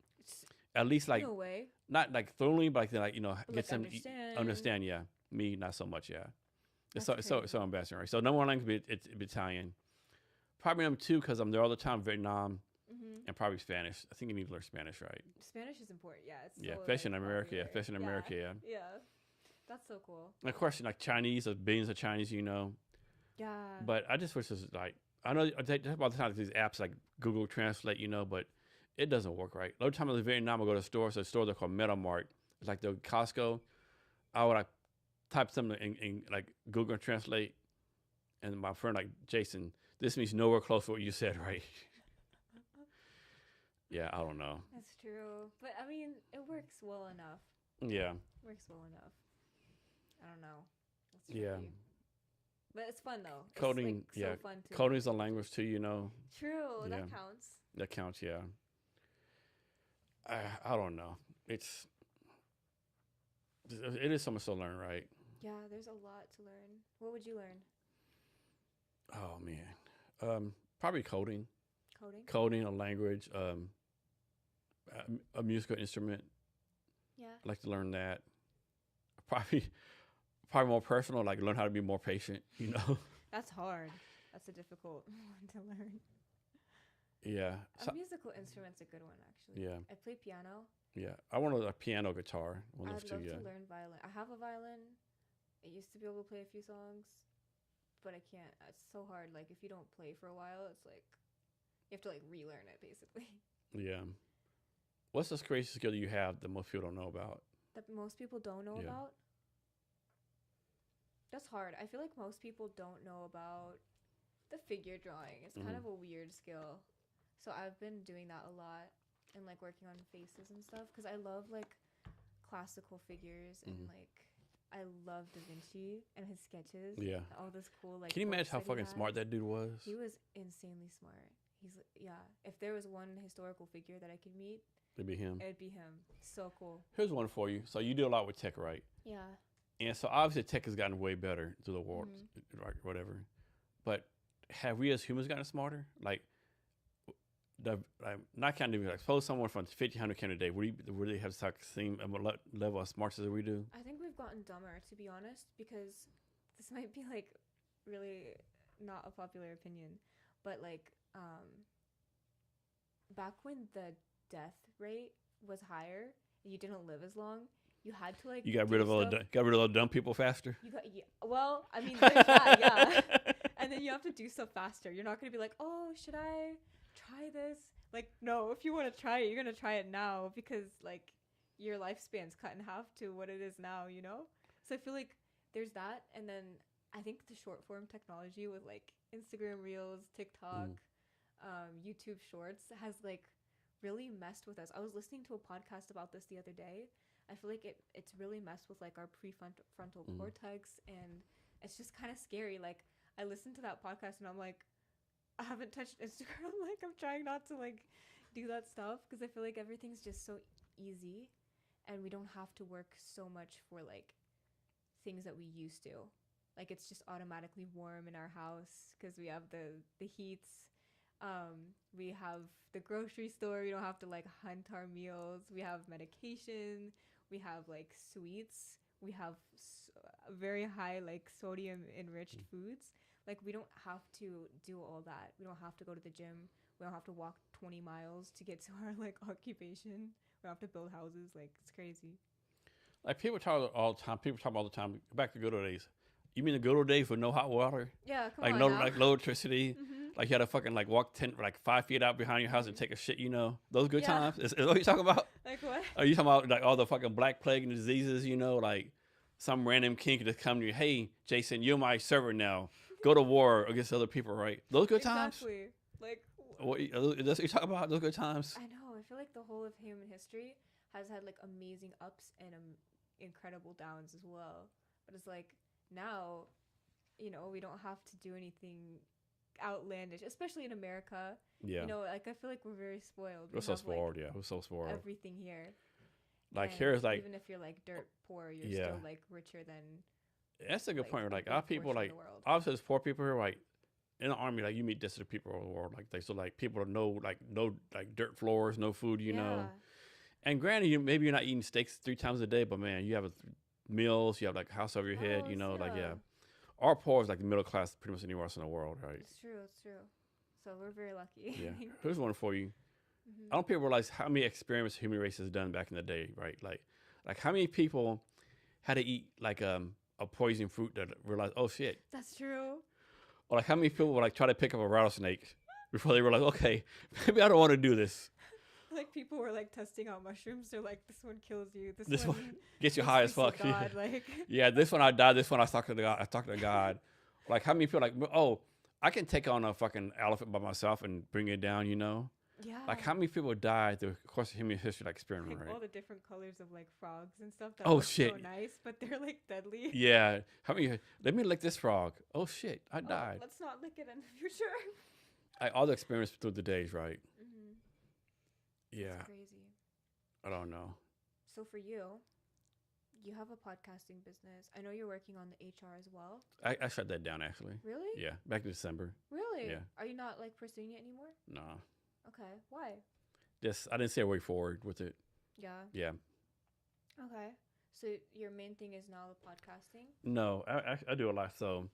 At least like No way. not like thoroughly, but like get some Understand. Yeah, me not so much. Yeah, it's That's so embarrassing, right? So number one language it's Italian. Probably number two because I'm there all the time. Vietnam and probably Spanish. I think you need to learn Spanish, right? Spanish is important. Yeah, it's Yeah, so, especially like, in America. Yeah, popular. especially in America. Yeah. Yeah, that's so cool. And of course, like Chinese, there's billions of Chinese, Yeah. But I just wish this was like I know I take about the time these apps like Google Translate, but it doesn't work right. The other time I was in Vietnam, I go to a store. So a store they're called MetaMart. It's like the Costco. I would like type something in like Google Translate, and my friend like Jason, this means nowhere close to what you said, right? Yeah, I don't know. That's true, but I mean, it works well enough. Yeah. Works well enough. I don't know. That's Yeah. tricky. But it's fun though. Coding, it's, like, yeah. So fun too. Coding is a language too, True. Yeah. That counts. That counts, yeah. I don't know. It is so much to learn, right? Yeah, there's a lot to learn. What would you learn? Oh man, probably coding. Coding. A language, a musical instrument. Yeah. I'd like to learn that. Probably more personal. Like learn how to be more patient. That's hard. That's a difficult one to learn. Yeah. A musical instrument's a good one, actually. Yeah. I play piano. Yeah. I want a piano, guitar. One of I'd those two. love Yeah. to learn violin. I have a violin. I used to be able to play a few songs, but I can't. It's so hard. Like if you don't play for a while, it's like you have to like relearn it basically. Yeah. What's this crazy skill that you have that most people don't know about? That most people don't know Yeah. about? That's hard. I feel like most people don't know about the figure drawing. It's kind of a weird skill. So I've been doing that a lot and like working on faces and stuff because I love like classical figures and like I love Da Vinci and his sketches. Yeah. All this cool like. Can you imagine books how that he fucking has. smart that dude was? He was insanely smart. If there was one historical figure that I could meet, It'd be him. it'd be him. So cool. Here's one for you. So you do a lot with tech, right? Yeah. And so obviously tech has gotten way better through the world, right? Whatever. But have we as humans gotten smarter? Like, not kind of like suppose someone from 1500 came today. Would they have the same level of smarts as we do? I think we've gotten dumber, to be honest, because this might be like really not a popular opinion, but like back when the death rate was higher and you didn't live as long, you had to like You got rid of all the dumb people faster. Well, I mean, there's that, yeah. And then you have to do stuff faster. You're not gonna be like, oh, should I try this? Like, no, if you want to try it, you're going to try it now because, like, your lifespan's cut in half to what it is now, you know? So I feel like there's that. And then I think the short form technology with, like, Instagram Reels, TikTok, YouTube Shorts has, like, really messed with us. I was listening to a podcast about this the other day. I feel like it's really messed with, like, our prefrontal cortex, and it's just kind of scary. Like, I listened to that podcast and I'm like, I haven't touched Instagram. Like, I'm trying not to, like, do that stuff because I feel like everything's just so easy and we don't have to work so much for, like, things that we used to. Like, it's just automatically warm in our house because we have the heats. We have the grocery store. We don't have to, like, hunt our meals. We have medication. We have, like, sweets. We have very high, like, sodium enriched foods. Like, we don't have to do all that. We don't have to go to the gym. We don't have to walk 20 miles to get to our, like, occupation. We don't have to build houses. Like, it's crazy. Like, people talk all the time. People talk all the time. Back to good old days. You mean the good old days with no hot water? Yeah, come like on no, now. like low electricity. Like, you had to fucking, like, walk 5 feet out behind your house and take a shit. You know those good times. Is what you talking about? Like what? Are you talking about, like, all the fucking black plague and diseases? You know, like some random king could just come to you. Hey, Jason, you're my servant now. Go to war against other people, right? Those good times. Exactly. Like. That's what you talk about? Those good times. I know. I feel like the whole of human history has had, like, amazing ups and incredible downs as well. But it's like now, you know, we don't have to do anything outlandish, especially in America. Yeah. You know, like, I feel like we're very spoiled. We're so spoiled, yeah. We're so spoiled. Everything here. Like, and here's, like... even if you're, like, dirt poor, you're still, like, richer than... That's a good like, point. Like, our people, like... Obviously, there's poor people here, like... In the army, like, you meet distant people all over the world. Like, so, like, people know, like, no, like, dirt floors, no food, you know. And granted, maybe you're not eating steaks 3 times a day, but, man, you have meals, you have, like, a house over your head, you know, like, yeah. Our poor is like the middle class pretty much anywhere else in the world, right? It's true. So we're very lucky. Yeah. Here's one for you. I don't people realize how many experiments the human race has done back in the day, right? Like how many people had to eat, like, a poison fruit that realized, oh, shit. That's true. Or, like, how many people would, like, try to pick up a rattlesnake before they realize, okay, maybe I don't want to do this. Like, people were, like, testing out mushrooms. They're like, this one kills you. This one gets you high as fuck. God, like. Yeah, this one I died. This one I talked to God. Like, how many people like, oh, I can take on a fucking elephant by myself and bring it down, you know? Yeah. Like, how many people died through the course of human history, like, experiment, like, right? all the different colors of, like, frogs and stuff that look so nice, but they're, like, deadly. Yeah. How many? Let me lick this frog. Oh, shit. I died. Let's not lick it in the future. All the experiments through the days, right? Yeah. That's crazy. I don't know. So for you have a podcasting business. I know you're working on the HR as well. I shut that down, actually. Really? Yeah. Back in December. Really? Yeah. Are you not, like, pursuing it anymore? No. Okay. Why? I didn't see a way forward with it. Yeah. Yeah. Okay. So your main thing is now the podcasting? No, I do a lot. So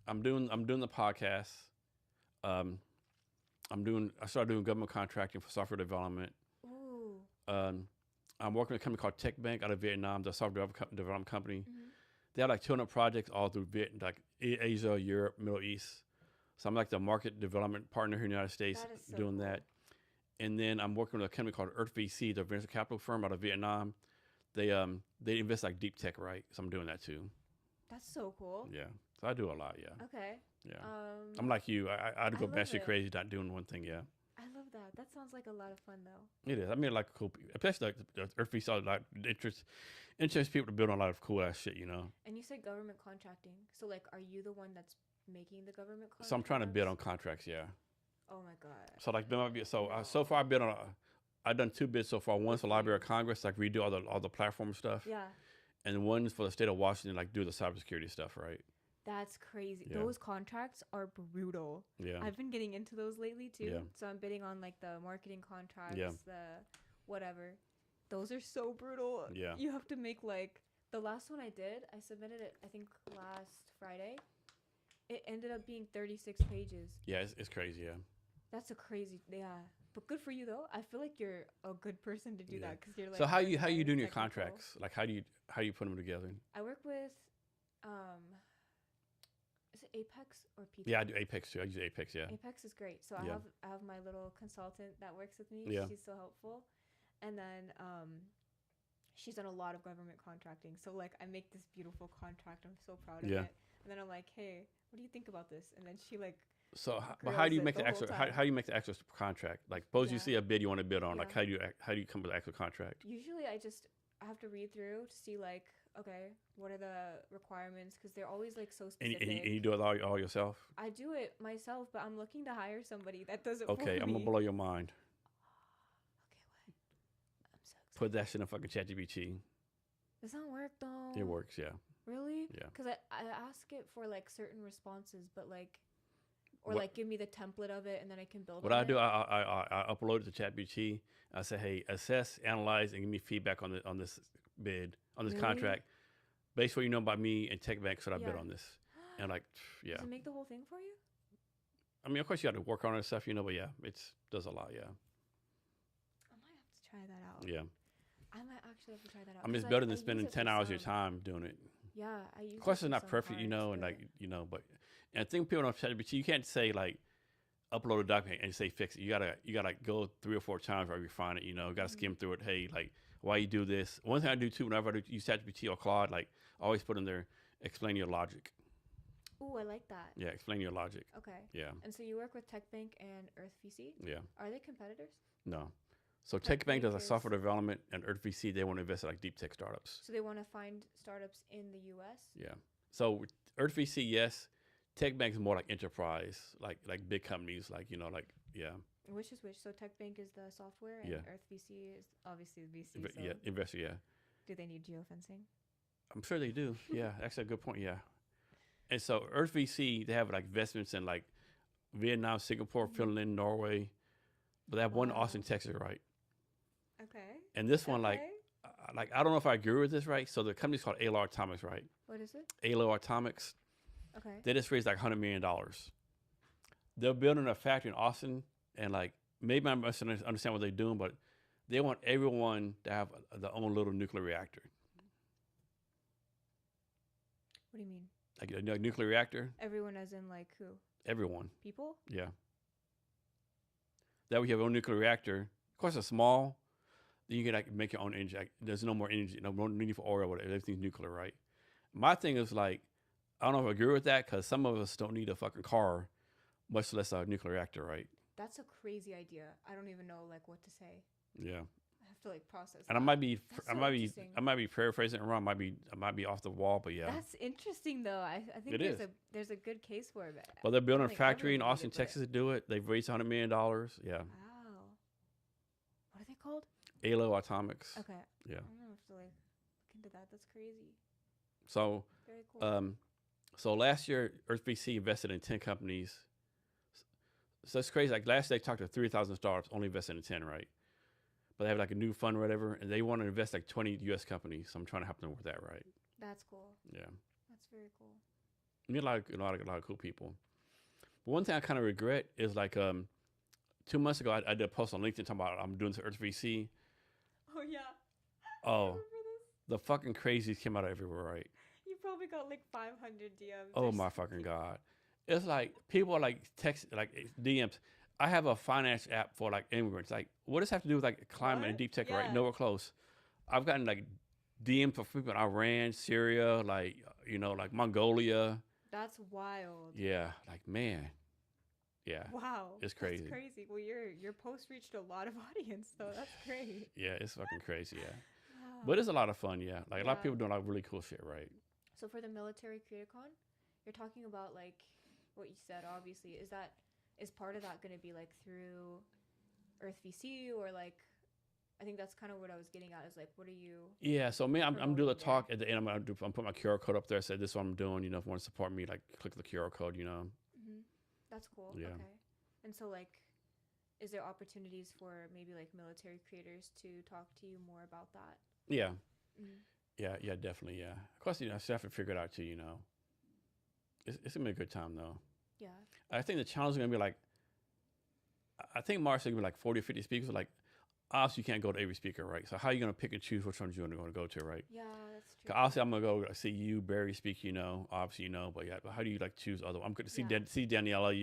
I'm doing the podcast. I started doing government contracting for software development. Ooh. I'm working with a company called Tech Bank out of Vietnam, the software development company. They have, like, 200 projects all through like Asia, Europe, Middle East. So I'm, like, the market development partner here in the United States doing that. And then I'm working with a company called Earth VC, the venture capital firm out of Vietnam. They invest, like, deep tech, right? So I'm doing that too. That's so cool. Yeah. So I do a lot, yeah. Okay. Yeah. I'm like you. I'd go batshit crazy not doing one thing, yeah. I love that. That sounds like a lot of fun, though. It is. I mean, like, cool, especially, like, the Earth VC, like, interest people to build on a lot of cool ass shit, you know. And you said government contracting. So, like, are you the one that's making the government contracts? So I'm trying to bid on contracts, yeah. Oh my god. So, like, so far I've been on. I've done 2 bids so far. One's for Library of Congress, like, redo all the platform stuff. Yeah. And one's for the state of Washington, like, do the cybersecurity stuff, right? That's crazy. Yeah. Those contracts are brutal. Yeah. I've been getting into those lately too. Yeah. So I'm bidding on, like, the marketing contracts, Yeah. the whatever. Those are so brutal. Yeah. You have to make, like, the last one I did, I submitted it, I think, last Friday. It ended up being 36 pages. Yeah, it's crazy, yeah. That's a crazy, yeah. But good for you though. I feel like you're a good person to do that because you're, like. So how you doing your technical. contracts? Like, how do you put them together? I work with, Is it Apex or P? Yeah, I do Apex too. I use Apex. Yeah. Apex is great. So Yeah. I have my little consultant that works with me. Yeah. She's so helpful, and then she's done a lot of government contracting. So like I make this beautiful contract. I'm so proud of Yeah. it. And then I'm like, hey, what do you think about this? And then she like. So, but how do you make the actual? How do you make the actual contract? Like, suppose you see a bid you want to bid on. Like, how do you come with the actual contract? Usually, I have to read through to see like, okay, what are the requirements? Because they're always like so specific. And you do it all yourself? I do it myself, but I'm looking to hire somebody that does it. Okay, for me. I'm gonna blow your mind. Okay, what? I'm so excited. Put that shit in fucking ChatGPT. Does that work though? It works, yeah. Really? Yeah. Because I ask it for like certain responses, but like. Or like give me the template of it and then I can build. What I do, I upload it to ChatGPT. I say, hey, assess, analyze, and give me feedback on this bid, on this contract, based on what you know about me and Tech Bank. Should I bid on this? And like, yeah. Does it make the whole thing for you? I mean, of course you got to work on it and stuff, but yeah, it does a lot. Yeah. I might have to try that out. Yeah. I might actually have to try that out. I mean, it's better than spending 10 hours of your time doing it. Yeah, I use. Of course, it's not perfect, and like but. And I think people don't ChatGPT, you can't say like upload a document and say fix it. You gotta go 3 or 4 times or refine it. Gotta skim through it. Hey, like why you do this? One thing I do too whenever I use ChatGPT or Claude, like I always put in there, explain your logic. Ooh, I like that. Yeah, explain your logic. Okay. Yeah. And so you work with TechBank and EarthVC? Yeah. Are they competitors? No. So TechBank does a software development, and EarthVC they want to invest in like deep tech startups. So they want to find startups in the U.S. Yeah. So EarthVC, yes. TechBank is more like enterprise, like big companies, like yeah. Which is which? So TechBank is the software, and EarthVC is obviously the VC. So Yeah, investor. Yeah. Do they need geofencing? I'm sure they do. Yeah, actually a good point. Yeah. And so EarthVC, they have like investments in like Vietnam, Singapore, Finland, Norway, but they have one in Austin, Texas, right? Okay. And this one, like I don't know if I agree with this, right? So the company's called ALO Atomics, right? What is it? ALO Atomics. Okay. They just raised like $100 million. They're building a factory in Austin, and like maybe I must understand what they're doing, but they want everyone to have their own little nuclear reactor. What do you mean? Like a nuclear reactor? Everyone as in like who? Everyone. People? Yeah. That way you have your own nuclear reactor. Of course, it's small. Then you can like make your own energy. Like, there's no more energy, no more need for oil or whatever. Everything's nuclear, right? My thing is like, I don't know if I agree with that because some of us don't need a fucking car, much less a nuclear reactor, right? That's a crazy idea. I don't even know like what to say. Yeah. I have to like process. And that. I might be paraphrasing it wrong. I might be off the wall, but yeah. That's interesting though. I think there's a good case for it. Well, they're building a factory in Austin, Texas to do it. They've raised $100 million. Yeah. Wow. What are they called? ALO Atomics. Okay. Yeah. I'm gonna have to like look into that. That's crazy. So, very cool. So last year, EarthVC invested in 10 companies. So it's crazy. Like last year, they talked to 3,000 startups, only invested in 10, right? But they have like a new fund or whatever, and they want to invest like 20 U.S. companies. So I'm trying to help them with that, right? That's cool. Yeah. That's very cool. Meet a lot of cool people. But one thing I kind of regret is like 2 months ago, I did a post on LinkedIn talking about I'm doing this EarthVC. Oh yeah. Oh, the fucking crazies came out of everywhere, right? You probably got like 500 DMs. Oh my fucking God. It's like people are like text like DMs. I have a finance app for like immigrants. Like, what does that have to do with like climate and deep tech, right? Nowhere close. I've gotten like DMs for people in Iran, Syria, like like Mongolia. That's wild. Yeah, like man. Yeah. Wow. It's crazy. That's crazy. Well, your post reached a lot of audience, so that's great. Yeah, it's fucking crazy. Yeah. Wow. But it's a lot of fun. Yeah, like a lot of people doing like really cool shit, right? So for the military CreatorCon, you're talking about like what you said. Obviously, is part of that going to be like through EarthVC or like? I think that's kind of what I was getting at. Is like, what are you? Yeah. So me, I'm doing a talk at the end. I'm put my QR code up there. Say this is what I'm doing. If you want to support me, like click the QR code. Mm-hmm. That's cool. Yeah. Okay. And so like, is there opportunities for maybe like military creators to talk to you more about that? Yeah. Mm-hmm. Yeah, definitely, yeah. Of course, I still have to figure it out too, It's going to be a good time, though. Yeah. I think the challenge is going to be like, I think March is going to be like 40 or 50 speakers. Like, obviously you can't go to every speaker, right? So how are you going to pick and choose which ones you're going to go to, right? Yeah, that's true. 'Cause obviously I'm going to go see you, Barry speak, obviously but yeah, but how do you like choose other? I'm going to see Yeah. see Daniela,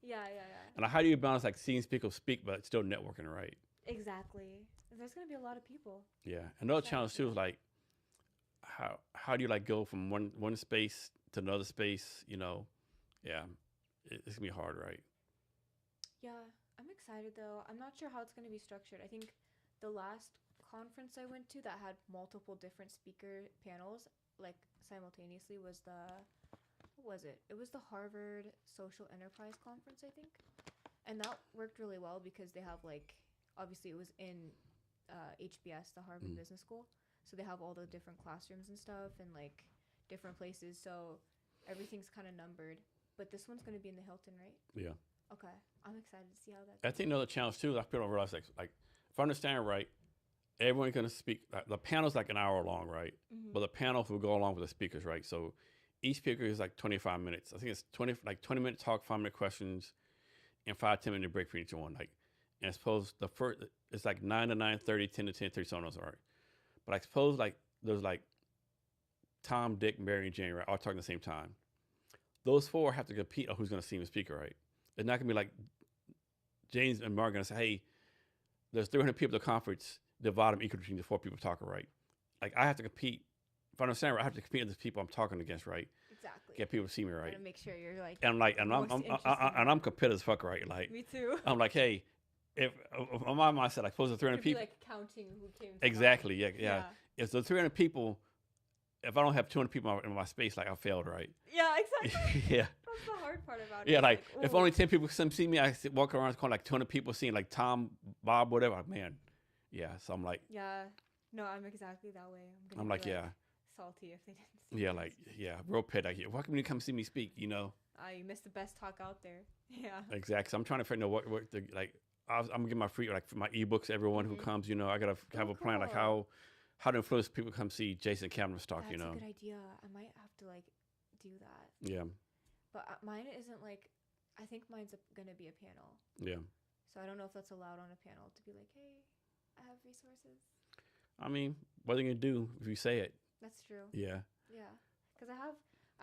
Yeah. and like, how do you balance like seeing people speak but still networking, right? Exactly. There's gonna be a lot of people. Yeah, another Exactly. challenge too is like how do you like go from one space to another space? Yeah, it's gonna be hard, right? Yeah, I'm excited though. I'm not sure how it's gonna be structured. I think the last conference I went to that had multiple different speaker panels, like simultaneously, was what was it? It was the Harvard Social Enterprise Conference, I think, and that worked really well because they have like obviously it was in HBS, the Harvard Business School, so they have all the different classrooms and stuff and like different places, so everything's kind of numbered. But this one's gonna be in the Hilton, right? Yeah. Okay, I'm excited to see how that I goes. think another challenge too is people don't realize like if I understand right, everyone's gonna speak. The panel's like an hour long, right? Mm-hmm. But the panels will go along with the speakers, right? So each speaker is like 25 minutes. I think it's 20-minute talk, 5-minute questions, and 5-10-minute break for each one. Like, and I suppose the first it's like 9 to 9:30, 10 to 10:30, so on and so on. But I suppose like there's like Tom, Dick, Mary, and Jane, right? All talking at the same time. Those four have to compete on who's going to see the speaker, right? It's not going to be like James and Mark going to say, hey, there's 300 people at the conference, divide them equal between the 4 people talking, right? Like I have to compete. If I understand right, I have to compete with the people I'm talking against, right? Exactly. Get people to see me, right? Gotta make sure you're like. And I'm competitive as fuck, right? Like Me too. I'm like, hey, if on my mindset, like suppose the 300 people, like counting who came. exactly, yeah. If the 300 people, if I don't have 200 people in my space, like I failed, right? Yeah, exactly. Yeah. That's the hard part about it. Yeah, like if only 10 people come see me, I walk around the corner like 200 people seeing like Tom, Bob, whatever. Like, man, yeah. So I'm like, yeah, no, I'm exactly that way. I'm like, yeah, salty if they didn't see yeah, me. like, yeah, real pit. Like, why come you come see me speak? You missed the best talk out there. Yeah. Exactly. So I'm trying to figure out what the like. I'm gonna give my free like for my ebooks to everyone who comes. I gotta have a plan like how to influence people to come see Jason Kavanagh's talk. That's a good idea. I might have to like do that. Yeah. But mine isn't like. I think mine's gonna be a panel. Yeah. So I don't know if that's allowed on a panel to be like, hey, I have resources. I mean, what are you gonna do if you say it? That's true. Yeah. Yeah, because I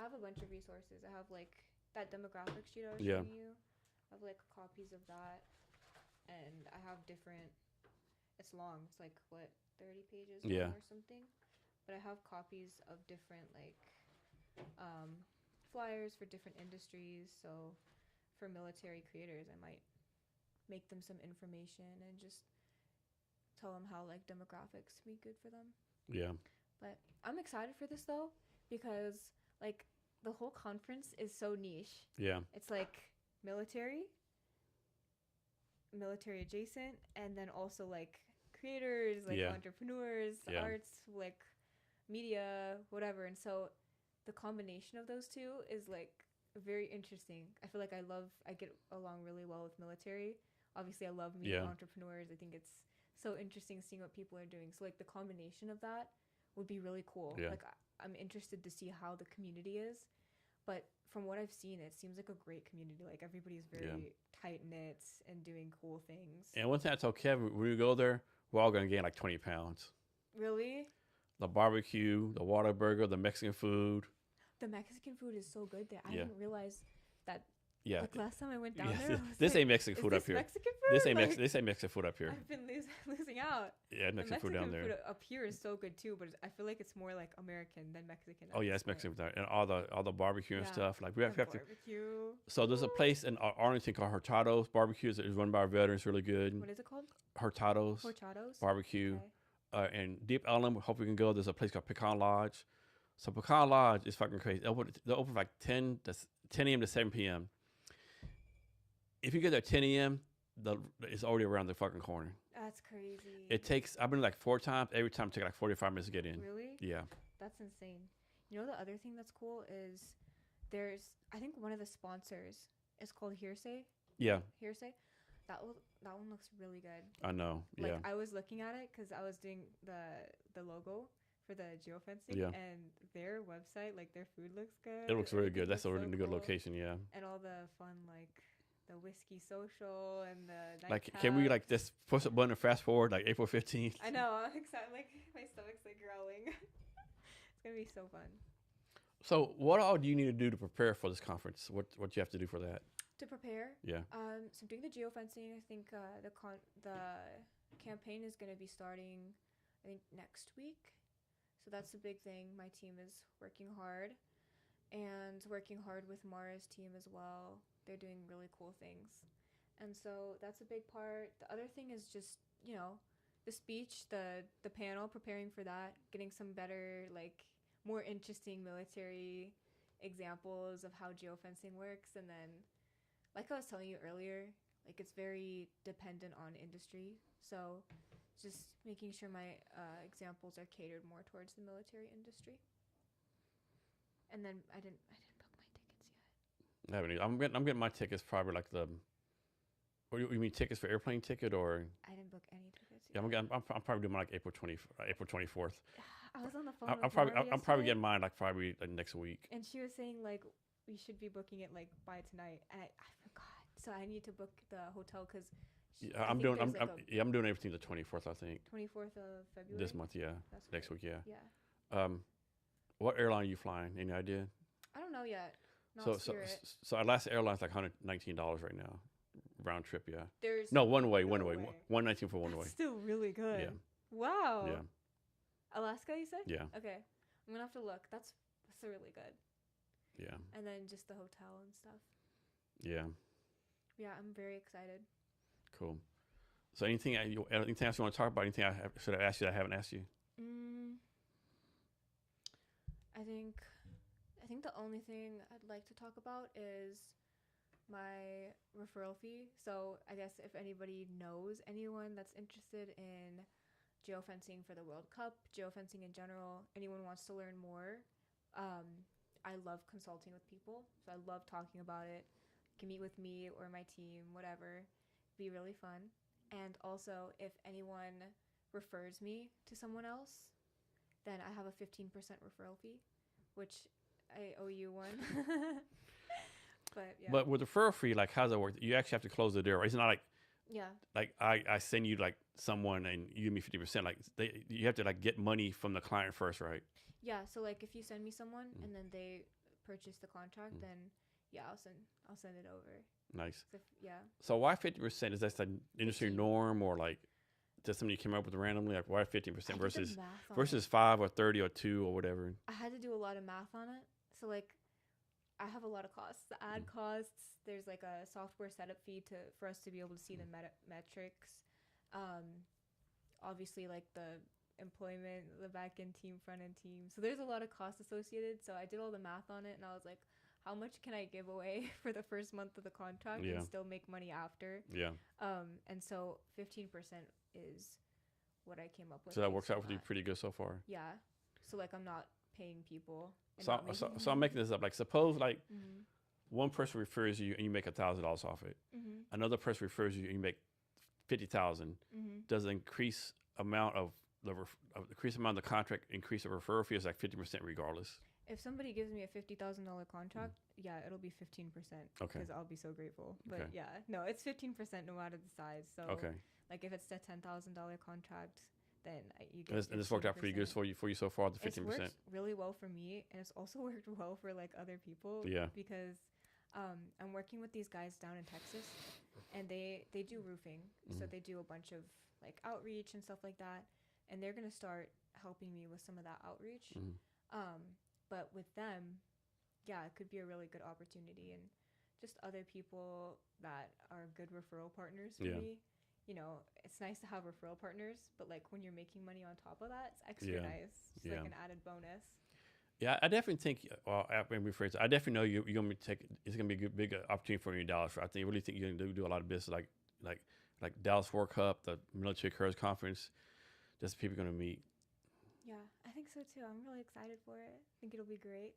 have a bunch of resources. I have like that demographic sheet I was Yeah. showing you. I have like copies of that, and I have different. It's long. It's like what 30 pages Yeah. long or something. But I have copies of different like flyers for different industries. So for military creators, I might make them some information and just tell them how like demographics be good for them. Yeah. But I'm excited for this though because like the whole conference is so niche. Yeah. It's like military adjacent, and then also like creators, like entrepreneurs, arts, like media, whatever. And so the combination of those two is like very interesting. I feel like I get along really well with military. Obviously I love meeting entrepreneurs. I think it's so interesting seeing what people are doing. So like the combination of that would be really cool. Yeah. Like I'm interested to see how the community is, but from what I've seen, it seems like a great community. Like everybody's very tight knit and doing cool things. And one thing I told Kevin, when we go there, we're all gonna gain like 20 pounds. Really? The barbecue, the water burger, the Mexican food. The Mexican food is so good there. I didn't realize that. Yeah. Like last time I went down there, I was this like, ain't Mexican food up here. Mexican food? This ain't Mexican food up here. I've been losing out. Yeah, Mexican food down there. Food up here is so good too, but I feel like it's more like American than Mexican. Oh yeah, it's Mexican food, and all the barbecue and stuff. Like we have to. Barbecue. So there's a place in Arlington called Hurtado's Barbecue. It's run by our veterans, really good. What is it called? Hurtado's Barbecue. Okay. And Deep Ellum, we hope we can go. There's a place called Pecan Lodge. So Pecan Lodge is fucking crazy. They'll open like 10 a.m. to 7 p.m. If you get there at 10 a.m., it's already around the fucking corner. That's crazy. It takes, I've been like 4 times. Every time it takes like 45 minutes to get in. Really? Yeah. That's insane. You know, the other thing that's cool is I think one of the sponsors is called Hearsay. Yeah. Hearsay. That one looks really good. I know. Like, yeah. I was looking at it because I was doing the logo for the geofencing, Yeah. and their website, like their food looks good. It looks really good. That's a so really good cool. location. Yeah. And all the fun like the whiskey social and the night Like, can we like just push a button and fast forward like April 15th? I know. I'm excited. Like my stomach's like growling. It's gonna be so fun. So, what all do you need to do to prepare for this conference? What you have to do for that? To prepare. Yeah. So I'm doing the geofencing. I think the campaign is gonna be starting, I think, next week. So that's a big thing. My team is working hard, and working hard with Mara's team as well. They're doing really cool things, and so that's a big part. The other thing is just the speech, the panel, preparing for that, getting some better, like, more interesting military examples of how geofencing works, and then, like I was telling you earlier, like, it's very dependent on industry. So just making sure my examples are catered more towards the military industry. And then I didn't book my tickets yet. I haven't either. I'm getting my tickets probably like the. Or you mean tickets for airplane ticket or? I didn't book any tickets Yeah, yet. I'm probably doing mine like April 24th. I was on the phone I'm with probably Mara I'm probably yesterday, getting mine like probably next week. and she was saying, like, we should be booking it like by tonight, and I forgot. So I need to book the hotel because Yeah, I'm doing everything the 24th, I think. 24th of February. This month, yeah. That's Next great. week, yeah. Yeah. What airline are you flying? Any idea? I don't know yet. Not So Spirit. our last airline's like $119 right now, round trip. Yeah. There's No, one way. no way. 119 for one That's way. still really good. Yeah. Wow. Yeah. Alaska, you said? Yeah. Okay. I'm gonna have to look. That's really good. Yeah. And then just the hotel and stuff. Yeah. Yeah, I'm very excited. Cool. So anything else you want to talk about? Anything should have asked you that I haven't asked you? I think the only thing I'd like to talk about is my referral fee. So I guess if anybody knows anyone that's interested in geofencing for the World Cup, geofencing in general, anyone wants to learn more, I love consulting with people. So I love talking about it. You can meet with me or my team, whatever. Be really fun. And also, if anyone refers me to someone else, then I have a 15% referral fee, which I owe you one. But yeah. But with the referral fee, like, how does it work? You actually have to close the deal, right? It's not like, Yeah. like I send you like someone and you give me 50%. Like you have to like get money from the client first, right? Yeah. So like if you send me someone and then they purchase the contract, then yeah, I'll send it over. Nice. Yeah. So why 50%? Is that the industry 15. norm, or like just something you came up with randomly? Like, why 15% versus versus 5 or 30 or 2 or whatever? I had to do a lot of math on it. So like I have a lot of costs. The ad costs, there's like a software setup fee for us to be able to see the metrics. Obviously like the employment, the back end team, front end team. So there's a lot of costs associated. So I did all the math on it and I was like, how much can I give away for the first month of the contract and still make money after? Yeah. And so 15% is what I came up with. So that works out with you pretty good so far. Yeah. So like I'm not paying people. So I'm making this up. Like, suppose like one person refers you and you make $1,000 off it. Another person refers you and you make 50,000. Does the increase amount of the contract increase the referral fee? Is like 50% regardless. If somebody gives me a $50,000 contract, yeah, it'll be 15%. Okay. Because I'll be so grateful. But Okay. yeah, no, it's 15% no matter the size. So Okay. like if it's a $10,000 contract, then you get. And this worked out pretty good for you so far. The 15%. It's worked really well for me, and it's also worked well for like other people. Yeah. Because I'm working with these guys down in Texas, and they do roofing, so they do a bunch of like outreach and stuff like that, and they're gonna start helping me with some of that outreach. But with them, yeah, it could be a really good opportunity, and just other people that are good referral partners for me. You know, it's nice to have referral partners, but like when you're making money on top of that, it's extra nice. It's like an added bonus. Yeah, I definitely think. Well, I definitely know you're gonna it's gonna be a good, big opportunity for you in Dallas. Right? I really think you're gonna do a lot of business, like Dallas World Cup, the Military Careers Conference. Just people gonna meet. Yeah, I think so too. I'm really excited for it. I think it'll be great.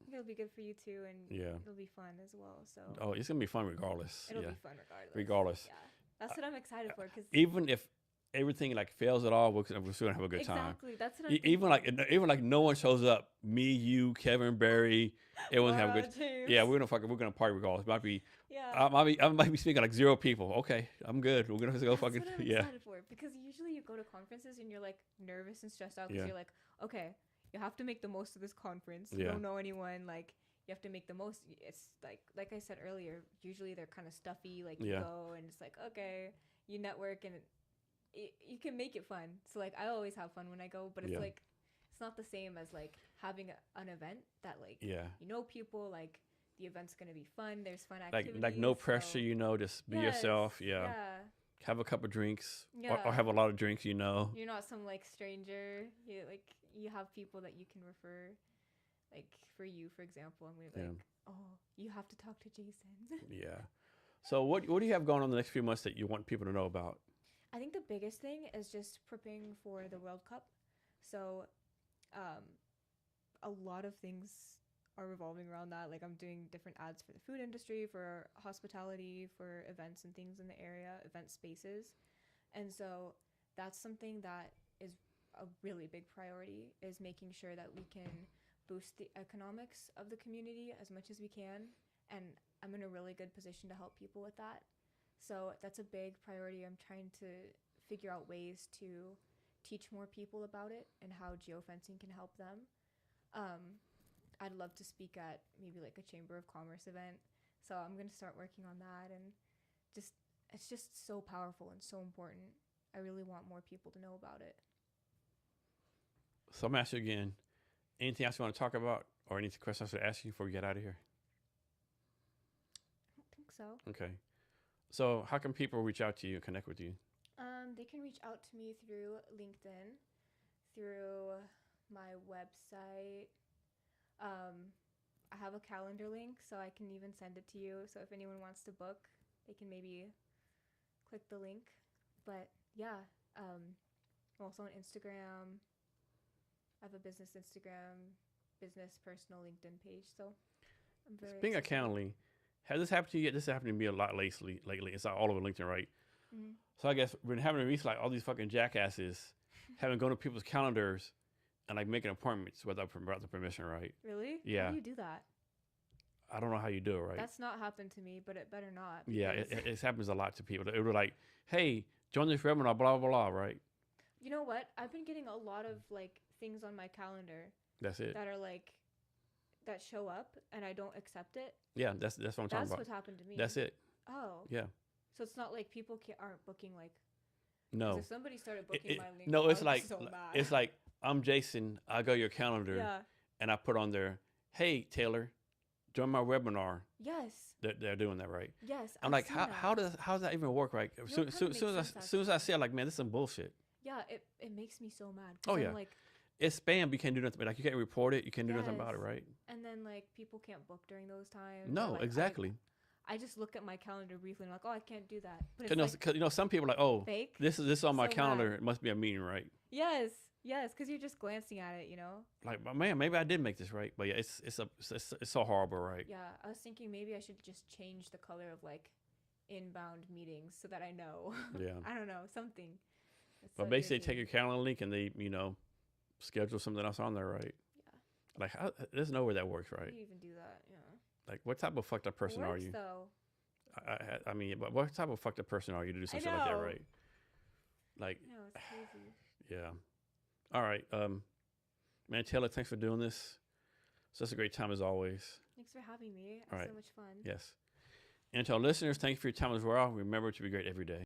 I think it'll be good for you too, and it'll be fun as well. So. It's gonna be fun regardless. It'll be fun regardless. Regardless. Yeah, that's what I'm excited for. Cause even if everything like fails at all, we're still gonna have a good time. Exactly. That's what I'm thinking. Even like no one shows up. Me, you, Kevin, Barry, everyone's have a good. James. Yeah, we're gonna party regardless. Might be. Yeah. I might be speaking like 0 people. Okay, I'm good. We're gonna go That's fucking what I'm yeah. excited for, because usually you go to conferences and you're like nervous and stressed out because Yeah. you're like, okay, you have to make the most of this conference. Yeah. You don't know anyone. Like, you have to make the most. It's like I said earlier, usually they're kind of stuffy. Like, you Yeah. go and it's like, okay, you network and you can make it fun. So like, I always have fun when I go, but it's Yeah. like, it's not the same as like having an event that like, Yeah. you know, people like. The event's gonna be fun. There's fun activities. Like no pressure, just be yourself. Yeah. Yeah. Have a couple of drinks, Yeah. or have a lot of drinks. You're not some like stranger. You have people that you can refer. Like for example, and we're like, oh, you have to talk to Jason. Yeah. So what do you have going on the next few months that you want people to know about? I think the biggest thing is just preparing for the World Cup. So, a lot of things are revolving around that. Like, I'm doing different ads for the food industry, for hospitality, for events and things in the area, event spaces. And so that's something that is a really big priority, is making sure that we can boost the economics of the community as much as we can. And I'm in a really good position to help people with that. So that's a big priority. I'm trying to figure out ways to teach more people about it and how geofencing can help them. I'd love to speak at maybe like a Chamber of Commerce event. So I'm going to start working on that, and it's just so powerful and so important. I really want more people to know about it. So I'm asking you again, anything else you want to talk about, or any questions I should ask you before we get out of here? I don't think so. Okay. So how can people reach out to you and connect with you? They can reach out to me through LinkedIn, through my website. I have a calendar link, so I can even send it to you. So if anyone wants to book, they can maybe click the link. But yeah, I'm also on Instagram. I have a business Instagram, business personal LinkedIn page. So I'm very Speaking of accessible. Calendly, has this happened to you yet? This has happened to me a lot lately. It's all over LinkedIn, right? Mm-hmm. So I guess we're having to reach like all these fucking jackasses, having to go to people's calendars and like making appointments without the permission, right? Really? Yeah. How do you do that? I don't know how you do it, right? That's not happened to me, but it better not. Yeah, because- it happens a lot to people. It was like, hey, join this webinar, blah, blah, blah, right? You know what? I've been getting a lot of like things on my calendar That's it. that are like, that show up and I don't accept it. Yeah, that's what I'm talking That's about. what's happened to me. That's it. Oh. Yeah. So it's not like people aren't booking like. 'Cause No. If somebody started booking my link, no, I it's would be like so mad. it's like I'm Jason. I go your calendar Yeah. and I put on there, hey Taylor, join my webinar. Yes. They're doing that, right? Yes. I'm like, how does that even work, right? No, it Soon kinda makes sense, as I see it, like, man, this is some bullshit. Yeah, it makes me so mad. 'Cause Oh, yeah. I'm like, It's spam. You can't do nothing. Like, you can't report it. You can't do nothing about it, Yes. right? and then like people can't book during those times. or, No, like, exactly. I just look at my calendar briefly and I'm like, oh, I can't do that. But Because it's like some people are like, oh, fake. this is on my So calendar. bad. It must be a meeting, right? Yes, because you're just glancing at it, you know. Like, man, maybe I did make this right, but yeah, it's so horrible, right? Yeah, I was thinking maybe I should just change the color of like inbound meetings so that I know. Yeah. I don't know, something. It's But so basically, take your irritating. calendar link and they, schedule something else on there, right? Yeah. Like, there's no way that works, How right? do you even do that? Yeah. Like, what type of fucked up person It are works, you? though. I mean, but what type of fucked up person are you to do I something like that, know. right? Like, No, it's crazy. yeah. All right, man, Taylor, thanks for doing this. Such a great time as always. Thanks for having me. It All was right. so much fun. Yes. And to our listeners, thank you for your time as well. Remember to be great every day.